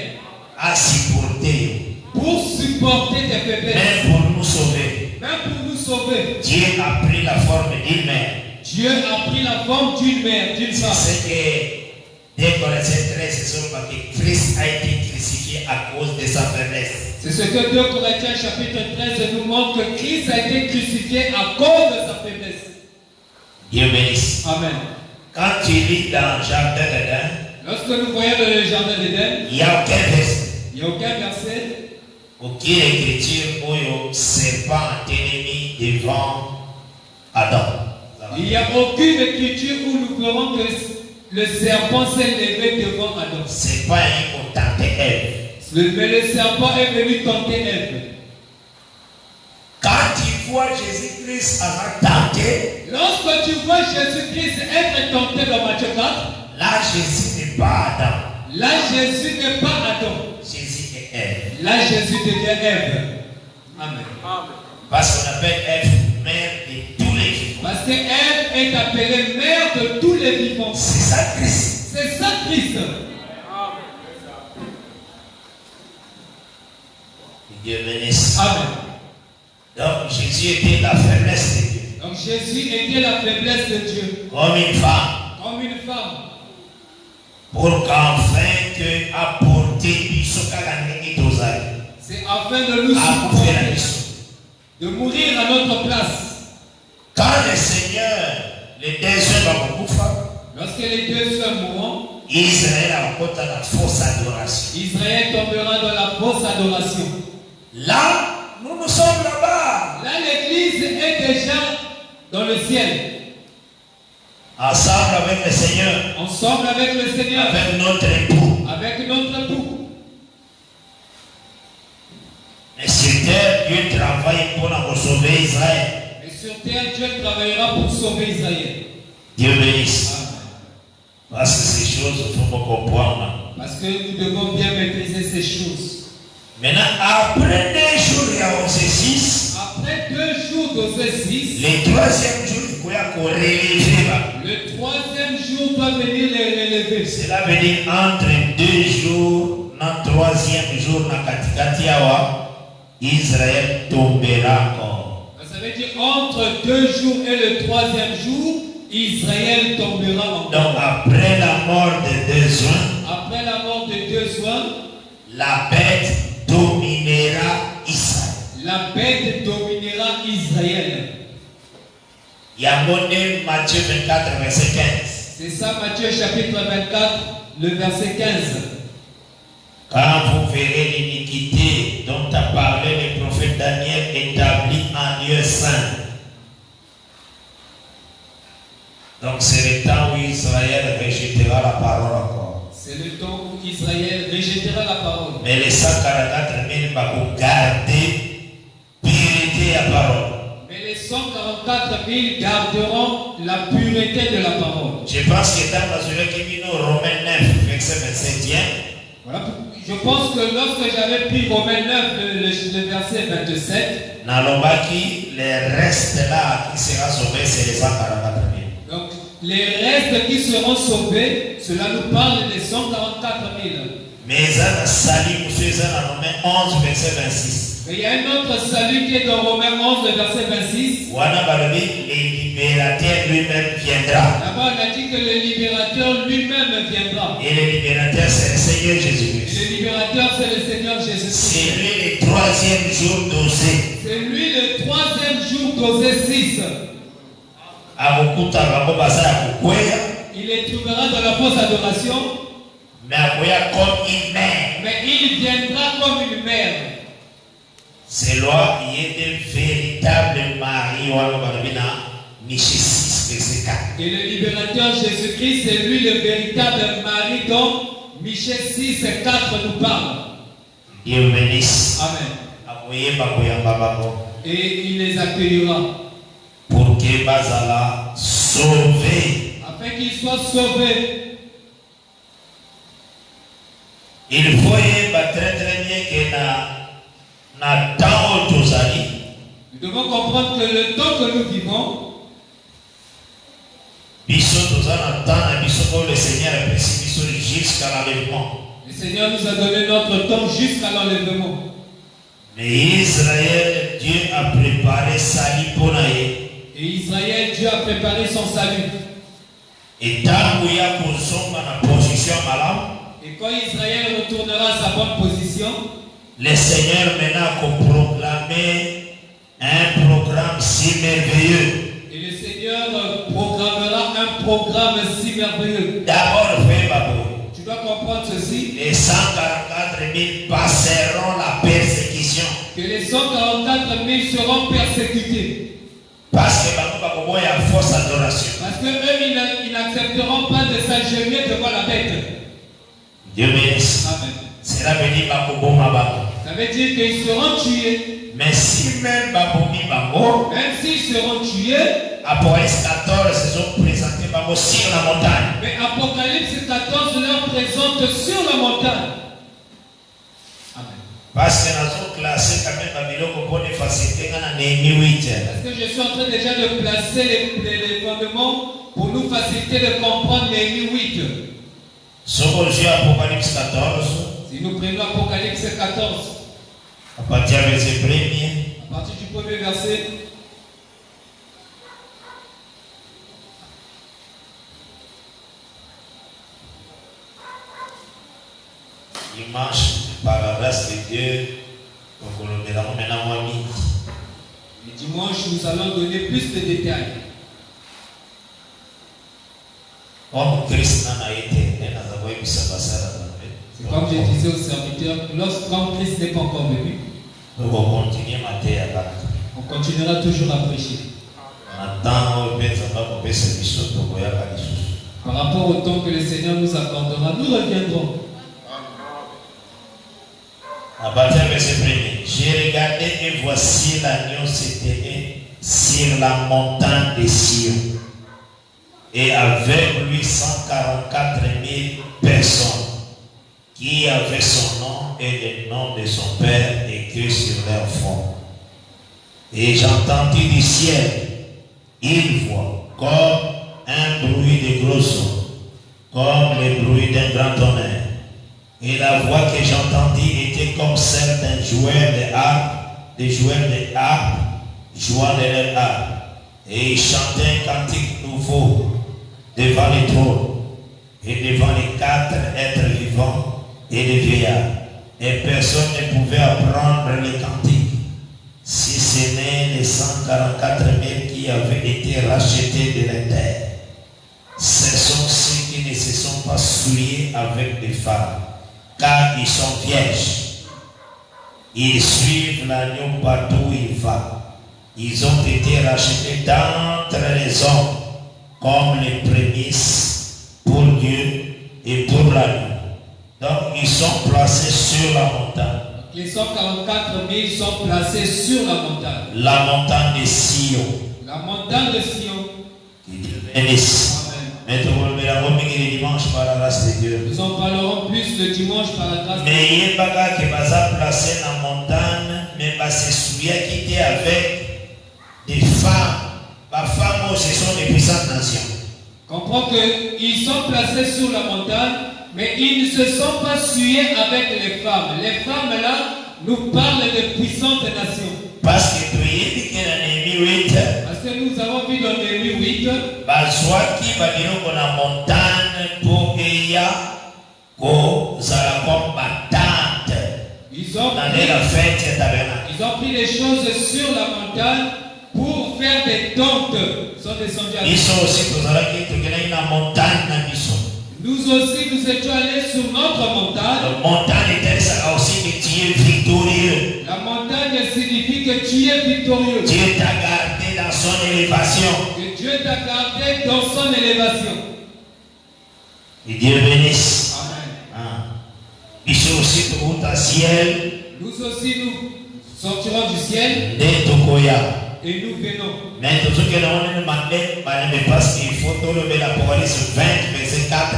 À supporter. Pour supporter tes faiblesses. Même pour nous sauver. Même pour nous sauver. Dieu a pris la forme d'une mère. Dieu a pris la forme d'une mère, d'une femme. C'est que dès Corinthiens 13, c'est que Christ a été crucifié à cause de sa faiblesse. C'est ce que 2 Corinthiens chapitre 13 nous montre que Christ a été crucifié à cause de sa faiblesse. Dieu bénisse. Amen. Quand tu lis dans le jardin d'Éden, lorsque nous voyons dans le jardin d'Éden, il n'y a aucun verset. Il n'y a aucun verset. Aucune écriture où le serpent est ennemi devant Adam. Il n'y a aucune écriture où nous verrons que le serpent s'est levé devant Adam. C'est pas un pour tenter Ève. Mais le serpent est venu tenter Ève. Quand tu vois Jésus-Christ tenté, lorsque tu vois Jésus-Christ être tenté dans Matthieu 4, là Jésus n'est pas Adam. Là Jésus n'est pas Adam. Jésus est Ève. Là Jésus devient Ève. Amen. Parce qu'on appelle Ève mère de tous les vivants. Parce que Ève est appelée mère de tous les vivants. C'est ça Christ. C'est ça Christ. Dieu bénisse. Amen. Donc Jésus était la faiblesse de Dieu. Donc Jésus était la faiblesse de Dieu. Comme une femme. Comme une femme. Pour qu'enfin que apporter c'est afin de nous supporter, de mourir à notre place. Quand le Seigneur, les deux soeurs va beaucoup faire. Lorsque les deux soeurs mourront, Israël a encore dans la fausse adoration. Israël tombera dans la fausse adoration. Là, nous sommes là-bas. Là, l'église est déjà dans le ciel. Ensemble avec le Seigneur. Ensemble avec le Seigneur. Avec notre époux. Avec notre époux. Mais sur terre, Dieu travaille pour nous sauver Israël. Et sur terre, Dieu travaillera pour sauver Israël. Dieu bénisse. Parce que ces choses, il faut comprendre. Parce que nous devons bien maîtriser ces choses. Maintenant, après 2 jours, il y a 6. Après 2 jours de 6. Le troisième jour, il faut qu'on relever. Le troisième jour doit venir les relever. Cela veut dire entre 2 jours, le troisième jour, Israël tombera encore. Ça veut dire entre 2 jours et le troisième jour, Israël tombera encore. Donc après la mort de 2 juin, après la mort de 2 juin, la bête dominera Israël. La bête dominera Israël. Il y a monnaie Matthieu 24, verset 15. C'est ça, Matthieu chapitre 24, le verset 15. Quand vous verrez l'iniquité dont a parlé le prophète Daniel établie en lieu saint. Donc c'est le temps où Israël rejettera la parole encore. C'est le temps où Israël rejettera la parole. Mais les 144 000 vont garder pureté à parole. Mais les 144 000 garderont la pureté de la parole. Je pense que dans celui qui dit Romains 9, verset 27. Voilà. Je pense que lorsque j'avais pris Romains 9, le verset 27, Nalobaki, les restes là qui sera sauvé, c'est les 144 000. Donc, les restes qui seront sauvés, cela nous parle des 144 000. Mais il y a un salut, monsieur, dans Romains 11, verset 26. Mais il y a un autre salut qui est dans Romains 11, verset 26. Le libérateur lui-même viendra. D'abord, on a dit que le libérateur lui-même viendra. Et le libérateur, c'est le Seigneur Jésus-Christ. Le libérateur, c'est le Seigneur Jésus-Christ. C'est lui le troisième jour d'osé. C'est lui le troisième jour d'osé 6. Il les trouvera dans la fausse adoration. Mais comme une mère. Mais il viendra comme une mère. C'est là, il y a de véritables maris. Et le libérateur Jésus-Christ, c'est lui le véritable mari dont Michée 6 et 4 nous parle. Dieu bénisse. Amen. Et il les accueillera. Pour que Bazala sauvé. Afin qu'ils soient sauvés. Il faut très très bien que na temps tozali. Nous devons comprendre que le temps que nous vivons, le Seigneur a précipité jusqu'à l'enlèvement. Le Seigneur nous a donné notre temps jusqu'à l'enlèvement. Mais Israël, Dieu a préparé salut pour nous. Et Israël, Dieu a préparé son salut. Et tant qu'il y a position malade. Et quand Israël retournera à sa bonne position, le Seigneur maintenant a proclamé un programme si merveilleux. Et le Seigneur programmera un programme si merveilleux. D'abord, Tu dois comprendre ceci. les 144 000 passeront la persécution. Que les 144 000 seront persécutés. Parce que il y a fausse adoration. Parce que eux, ils n'accepteront pas de s'agenouiller devant la bête. Dieu bénisse. Amen. Cela veut dire que Ça veut dire qu'ils seront tués. mais si même Même s'ils seront tués, Apocalypse 14 se sont présentés sur la montagne. mais Apocalypse 14 leur présente sur la montagne. Amen. Parce que nous avons classé quand même Babylone pour les faciliter dans Néhémie 8. Parce que je suis en train déjà de placer les fondements pour nous faciliter de comprendre Néhémie 8. Si on joue Apocalypse 14, Si nous prenons Apocalypse 14, à partir du verset 1er, à partir du premier verset, dimanche, par la grâce de Dieu, donc on le verra maintenant moins midi. le dimanche, nous allons donner plus de détails. Comme Christ n'en a été, il n'a pas eu sa passage à la C'est comme je disais aux serviteurs, lorsqu'un Christ n'est pas encore venu, donc on continue à mater à la. on continuera toujours à prêcher. Par rapport au temps que le Seigneur nous accordera, nous reviendrons. À partir du verset 1er, j'ai regardé et voici l'agneau s'éteignait sur la montagne de Sion. Et avec lui 144 000 personnes qui avaient son nom et le nom de son Père écrit sur leur front. Et j'entendis du ciel une voix comme un bruit de gros sons, comme le bruit d'un grand tonnerre. Et la voix que j'entendis était comme celle d'un joueur de harpe, des joueurs de harpe jouant de leur harpe. Et ils chantaient un cantique nouveau devant le trône et devant les 4 êtres vivants et les vieillards. Et personne ne pouvait apprendre le cantique, si ce n'est les 144 000 qui avaient été rachetés de la terre. Ce sont ceux qui ne se sont pas souillés avec des femmes, car ils sont vierges. Ils suivent l'agneau partout où il va. Ils ont été rachetés d'entre les hommes comme les prémices pour Dieu et pour l'agneau. Donc ils sont placés sur la montagne. Les 144 000 sont placés sur la montagne. La montagne de Sion. La montagne de Sion. Qui Dieu bénisse. Maintenant, on verra le dimanche par la grâce de Dieu. Nous en parlerons plus le dimanche par la grâce de Dieu. Mais il y a des bagages qui sont placés dans la montagne, mais c'est celui qui était avec des femmes. Les femmes, ce sont des puissantes nations. Comprends qu'ils sont placés sur la montagne, mais ils ne se sont pas souillés avec les femmes. Les femmes là nous parlent de puissantes nations. Parce que tu es dit dans Néhémie 8. Parce que nous avons vu dans Néhémie 8. Bazwa qui va dire qu'on a montagne pour Eya, qu'on s'ala comme battante. Ils ont pris les choses sur la montagne pour faire des tentes. Ils sont descendus à ils sont aussi pour ça qu'ils ont une montagne dans Bissau. Nous aussi, nous étions allés sur notre montagne. La montagne est ça aussi que tu es victorieux. La montagne signifie que tu es victorieux. Dieu t'a gardé dans son élévation. Que Dieu t'a gardé dans son élévation. Et Dieu bénisse. Amen. Ils sont aussi pour le ciel. Nous aussi, nous sortirons du ciel. Et nous venons. Mais tout ce que nous avons demandé, parce qu'il faut lever l'Apocalypse 20, verset 4.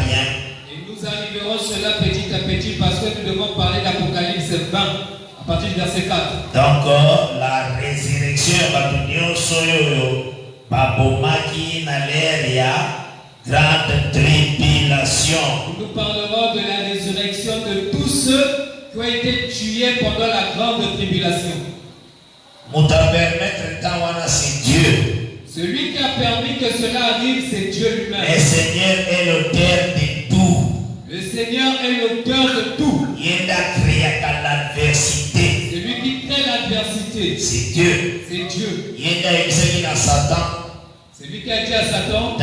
Et nous arriverons cela petit à petit parce que nous devons parler d'Apocalypse 20 à partir du verset 4. Donc, la résurrection va nous soyo, babomaki naleria, grande tribulation. Nous parlerons de la résurrection de tous ceux qui ont été tués pendant la grande tribulation. C'est Dieu. Celui qui a permis que cela arrive, c'est Dieu lui-même. Le Seigneur est l'auteur de tout. Le Seigneur est l'auteur de tout. Il a créé l'adversité. C'est lui qui crée l'adversité. C'est Dieu. C'est Dieu. Il a écrit dans Satan. C'est Celui qui a dit à Satan,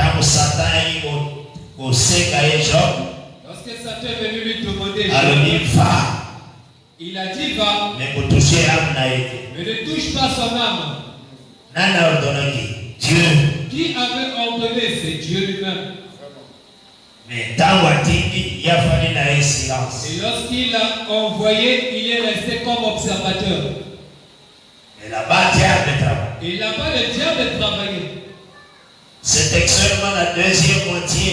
lorsque Satan est venu lui demander, il a dit va, mais ne touche pas son âme. Dieu. Qui avait ordonné? C'est Dieu lui-même. Mais dans il a fallu un silence. Et lorsqu'il a envoyé, il est resté comme observateur. Et là-bas, diable travaille. Et là-bas, le diable travaillait. C'était seulement la deuxième moitié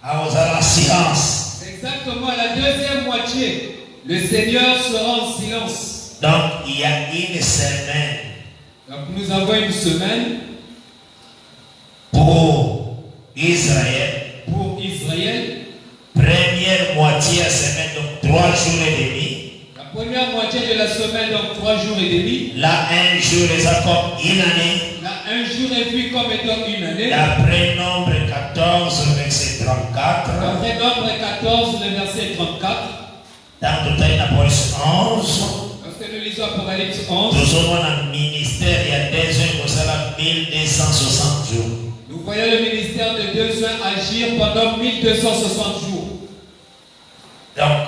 à la silence. C'est exactement la deuxième moitié. Le Seigneur sera en silence. Donc, il y a une semaine. Donc, nous avons une semaine pour Israël. Pour Israël. Première moitié à semaine, donc 3 jours et demi. La première moitié de la semaine, donc 3 jours et demi. Là, un jour est comme une année. Là, un jour est vu comme étant une année. D'après Nombre 14, verset 34. D'après Nombre 14, le verset 34. Dans tout le 11. Lorsque nous lisons Apocalypse 11. Nous sommes en ministère, il y a 2 ans, nous sommes 1260 jours. Nous voyons le ministère de 2 ans agir pendant 1260 jours. Donc,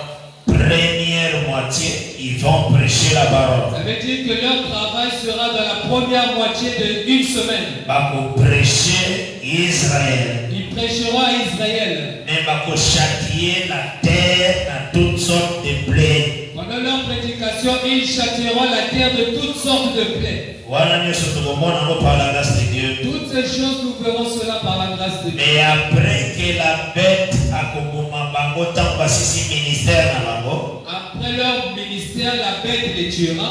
première moitié, ils vont prêcher la parole. Ça veut dire que leur travail sera dans la première moitié d'une semaine. Pour prêcher Israël. Ils prêcheront à Israël. Mais pour châtier la terre dans toutes sortes de plaies. Pendant leur prédication, ils châtieront la terre de toutes sortes de plaies. Voilà, nous sommes par la grâce de Dieu. Toutes ces choses, nous verrons cela par la grâce de Dieu. Mais après que la bête a ministère, après leur ministère, la bête les tuera.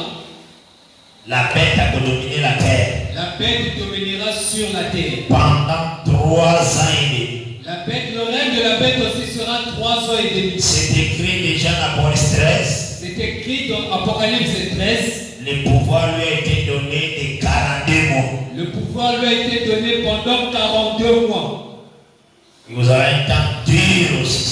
La bête a dominé la terre. La bête dominera sur la terre. Pendant 3 ans et demi. La bête, le règne de la bête aussi sera 3 ans et demi. C'est écrit déjà dans Apocalypse 13. C'est écrit dans Apocalypse 13. Le pouvoir lui a été donné de 42 mois. Le pouvoir lui a été donné pendant 42 mois. Il vous aura un temps dur aussi.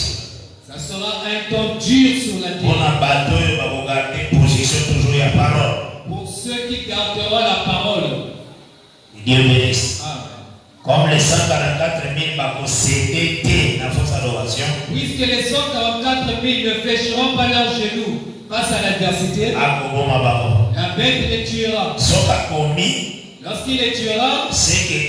Ça sera un temps dur sur la terre. On a battu, on va garder position toujours la parole. Pour ceux qui garderont la parole. Dieu bénisse. Amen. Comme les 144 000 vont céder dans la fausse adoration. Puisque les 144 000 ne fléchiront pas leurs genoux face à l'adversité, la bête les tuera. Lorsqu'il les tuera, c'est que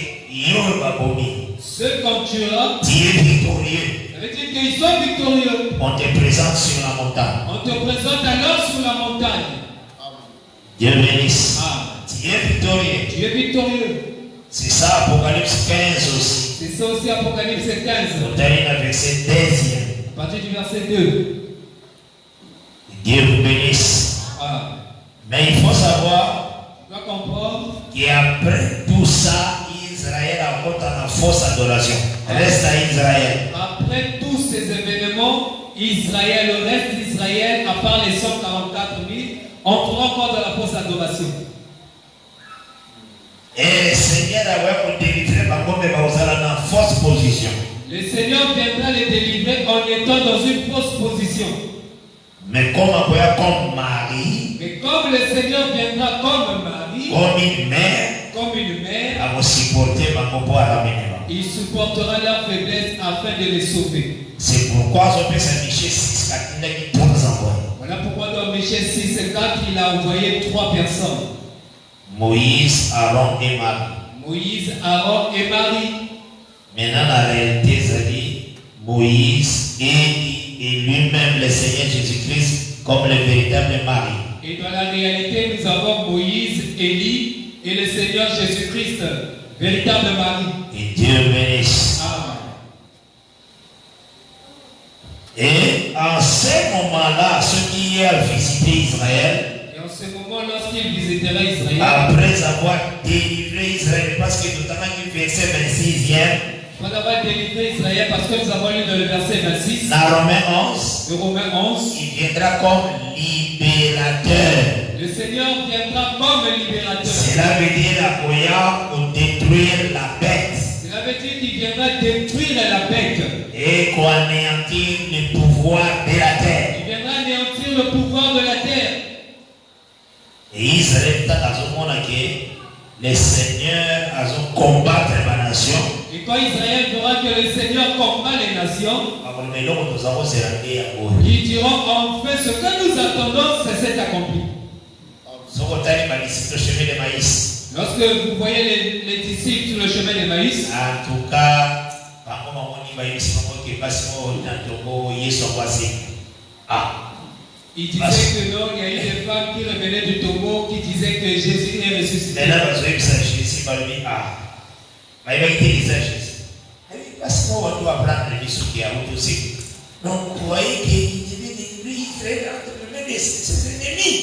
ceux qu'on tuera, Dieu est victorieux. ça veut dire qu'ils sont victorieux. On te présente sur la montagne. On te présente alors sur la montagne. Dieu bénisse. Amen. Dieu est victorieux. Tu es victorieux. C'est ça Apocalypse 15 aussi. C'est ça aussi Apocalypse 15. On termine avec ce deuxième. À partir du verset 2. Dieu vous bénisse. Amen. Mais il faut savoir, Tu dois comprendre qu'après tout ça, Israël a voté dans la fausse adoration. Reste à Israël. Après tous ces événements, Israël, le reste d'Israël, à part les 144 000, entreront encore dans la fausse adoration. Et le Seigneur a délivré par contre dans une fausse position. Le Seigneur viendra les délivrer en étant dans une fausse position. Mais comme Marie, mais comme le Seigneur viendra comme Marie, comme une mère, il supportera leur faiblesse afin de les sauver. C'est pourquoi Voilà pourquoi dans Michée 6:4, il a envoyé 3 personnes. Moïse, Aaron et Marie. Moïse, Aaron et Marie. Maintenant, la réalité, c'est Moïse et lui-même, le Seigneur Jésus-Christ, comme le véritable mari. Et dans la réalité, nous avons Moïse, Élie et le Seigneur Jésus-Christ, véritable mari. Et Dieu bénisse. Amen. Et en ce moment-là, ceux qui ont visité Israël, En ce moment, lorsqu'il visitera Israël, après avoir délivré Israël, parce que nous avons lu verset 26e, après avoir délivré Israël, parce que nous avons lu dans le verset 26, dans Romains 11, de Romains 11, il viendra comme libérateur. le Seigneur viendra comme libérateur. Cela veut dire pour détruire la bête. Cela veut dire qu'il viendra détruire la bête. Et qu'on anéantir le pouvoir de la terre. Il viendra anéantir le pouvoir de la terre. Et Israël est dans ce monde qui le Seigneur a combattre la nation. Et quand Israël verra que le Seigneur combat les nations, ils diront enfin ce que nous attendons, c'est cet accompli. Lorsque vous voyez les disciples sur le chemin de Maïs, en tout cas, il disait que non, il y a eu des femmes qui revenaient du tombeau qui disaient que Jésus est ressuscité. Donc, vous voyez que lui, Israël entre les mains de ses ennemis.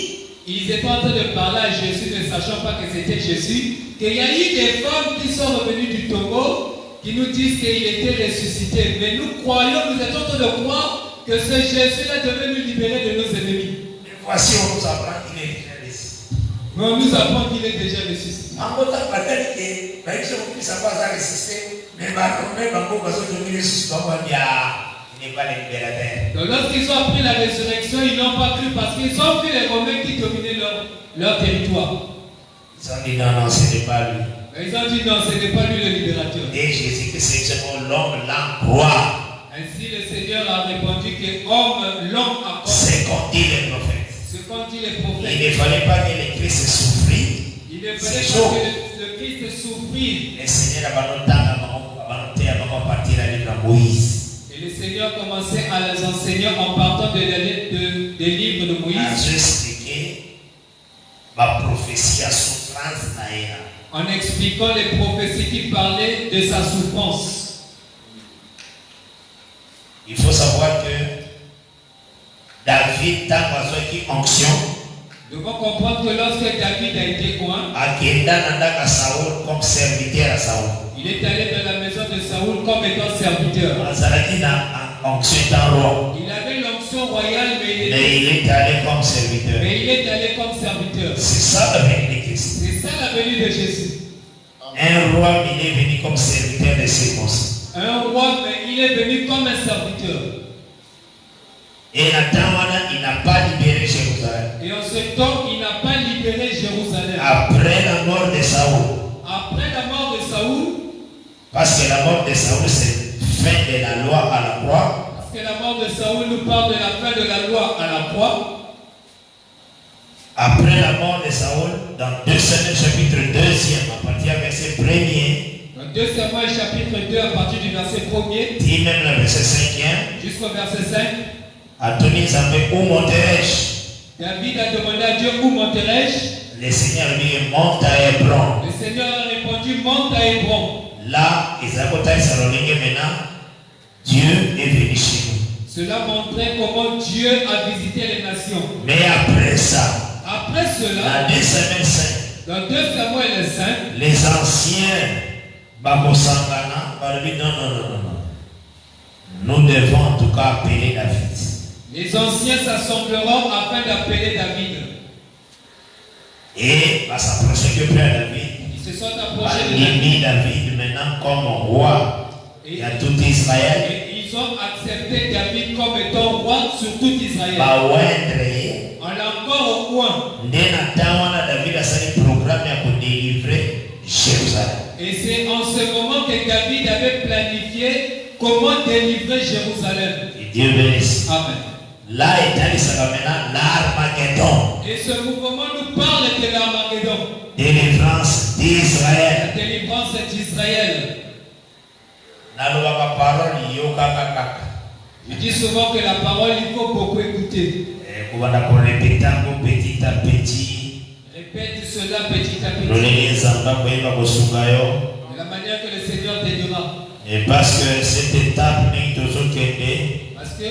Ils étaient en train de parler à Jésus, ne sachant pas que c'était Jésus, qu'il y a eu des femmes qui sont revenues du tombeau, qui nous disent qu'il était ressuscité. Mais nous croyons, nous étions en train de croire que ce Jésus-là devait nous libérer de nos ennemis. Mais voici, on nous apprend qu'il est déjà ressuscité. Mais on nous apprend qu'il est déjà ressuscité. En gros, ça veut dire que, même si on ne peut pas ressusciter, mais même en gros, parce que nous ressuscitons, on va dire, il n'est pas le libérateur. Donc lorsqu'ils ont appris la résurrection, ils n'ont pas cru parce qu'ils ont vu les Romains qui dominaient leur territoire. Ils ont dit non, non, ce n'est pas lui. Ils ont dit non, ce n'est pas lui le libérateur. Et Jésus, que c'est l'homme l'emploi. Ainsi le Seigneur a répondu que l'homme a croire. C'est qu'ont dit les prophètes. Ce qu'ont dit les prophètes. Il ne fallait pas que le Christ souffrit. Il ne fallait pas que le Christ souffrit. Le Seigneur a partir de Moïse. Et le Seigneur commençait à les enseigner en partant des livres de Moïse. En expliquant les prophéties qui parlaient de sa souffrance. Il faut savoir que David, dans la onction, nous devons comprendre que lorsque David a été oint, comme serviteur à Saoul. il est allé dans la maison de Saoul comme étant serviteur. Il avait l'onction royale, mais il est allé comme serviteur. C'est ça la venue de Christ. C'est ça la venue de Jésus. Un roi, il est venu comme serviteur de ses conseils. Un roi, mais il est venu comme un serviteur. Et Nathan, il n'a pas libéré Jérusalem. Et en ce temps, il n'a pas libéré Jérusalem. Après la mort de Saoul. Après la mort de Saoul. Parce que la mort de Saoul, c'est fin de la loi à la croix. Parce que la mort de Saoul nous parle de la fin de la loi à la croix. Après la mort de Saoul, dans 2 Samuel chapitre 2, à partir du verset 1er. Dans 2 Samuel chapitre 2, à partir du verset 1er. Dit même le verset 5e. Jusqu'au verset 5. Anthony Zambé, où monterai-je? David a demandé à Dieu, où monterai-je? Le Seigneur lui dit, monte à Hébron. Le Seigneur a répondu, monte à Hébron. Là, maintenant, Dieu est venu chez nous. Cela montrait comment Dieu a visité les nations. Mais après ça, après cela, dans 2 Samuel 5, dans 2 Samuel 5, les anciens Babosangana vont dire non. Nous devons en tout cas appeler David. Les anciens s'assembleront afin d'appeler David. Et va s'approcher que Père David. Ils se sont approchés de David maintenant comme roi et à tout Israël. Et ils ont accepté David comme étant roi sur tout Israël. On l'a encore au coin. David a fait un programme pour délivrer Jérusalem. Et c'est en ce moment que David avait planifié comment délivrer Jérusalem. Et Dieu bénisse. Amen. Là est maintenant l'Armageddon. Et ce mouvement nous parle de l'Armageddon. Délivrance d'Israël. La délivrance d'Israël. Je dis souvent que la parole, il faut beaucoup écouter. Répète petit à petit. Répète cela petit à petit. De la manière que le Seigneur t'aidera. Et parce que cette étape n'est parce que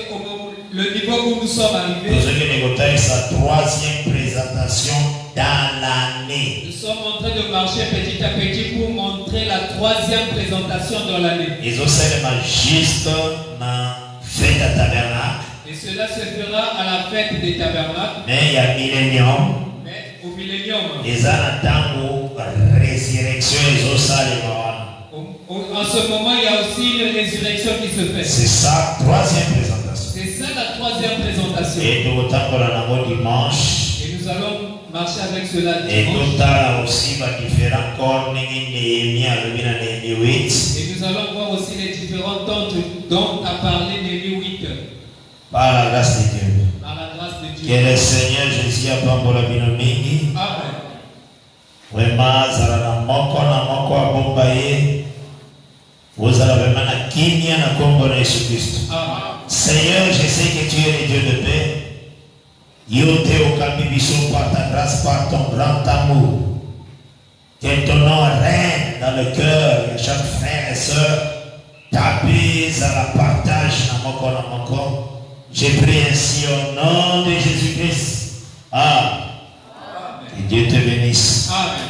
le niveau où nous sommes arrivés, c'est sa 3e présentation dans l'année. Nous sommes en train de marcher petit à petit pour montrer la 3e présentation dans l'année. Ils ont seulement juste dans fête à tabernacle. Et cela se fera à la fête des tabernacles. Mais il y a millénium. Mais au millénium. Les attendent la résurrection et les en ce moment, il y a aussi une résurrection qui se fait. C'est ça, 3e présentation. C'est ça la 3e présentation. Et nous autant pour la dimanche. Et nous allons marché avec cela Et dimanche. tout à aussi différents corps Néhémie à Néhémie 8. Et nous allons voir aussi les différentes tentes dont a parlé Néhémie 8. Par la grâce de Dieu. Par la grâce de Dieu. Que le Seigneur Jésus a pour la binomie. Amen. Vraiment, zala moko a bombaye. Vous avez vraiment la kimia na kombo na Jésus Christ. Seigneur, je sais que tu es le Dieu de paix. Yote okabibiso par ta grâce, par ton grand amour. Que ton nom règne dans le cœur de chaque frère et soeur. Ta bise à la partage na moko. Je prie ainsi au nom de Jésus-Christ. Que Dieu te bénisse. Amen.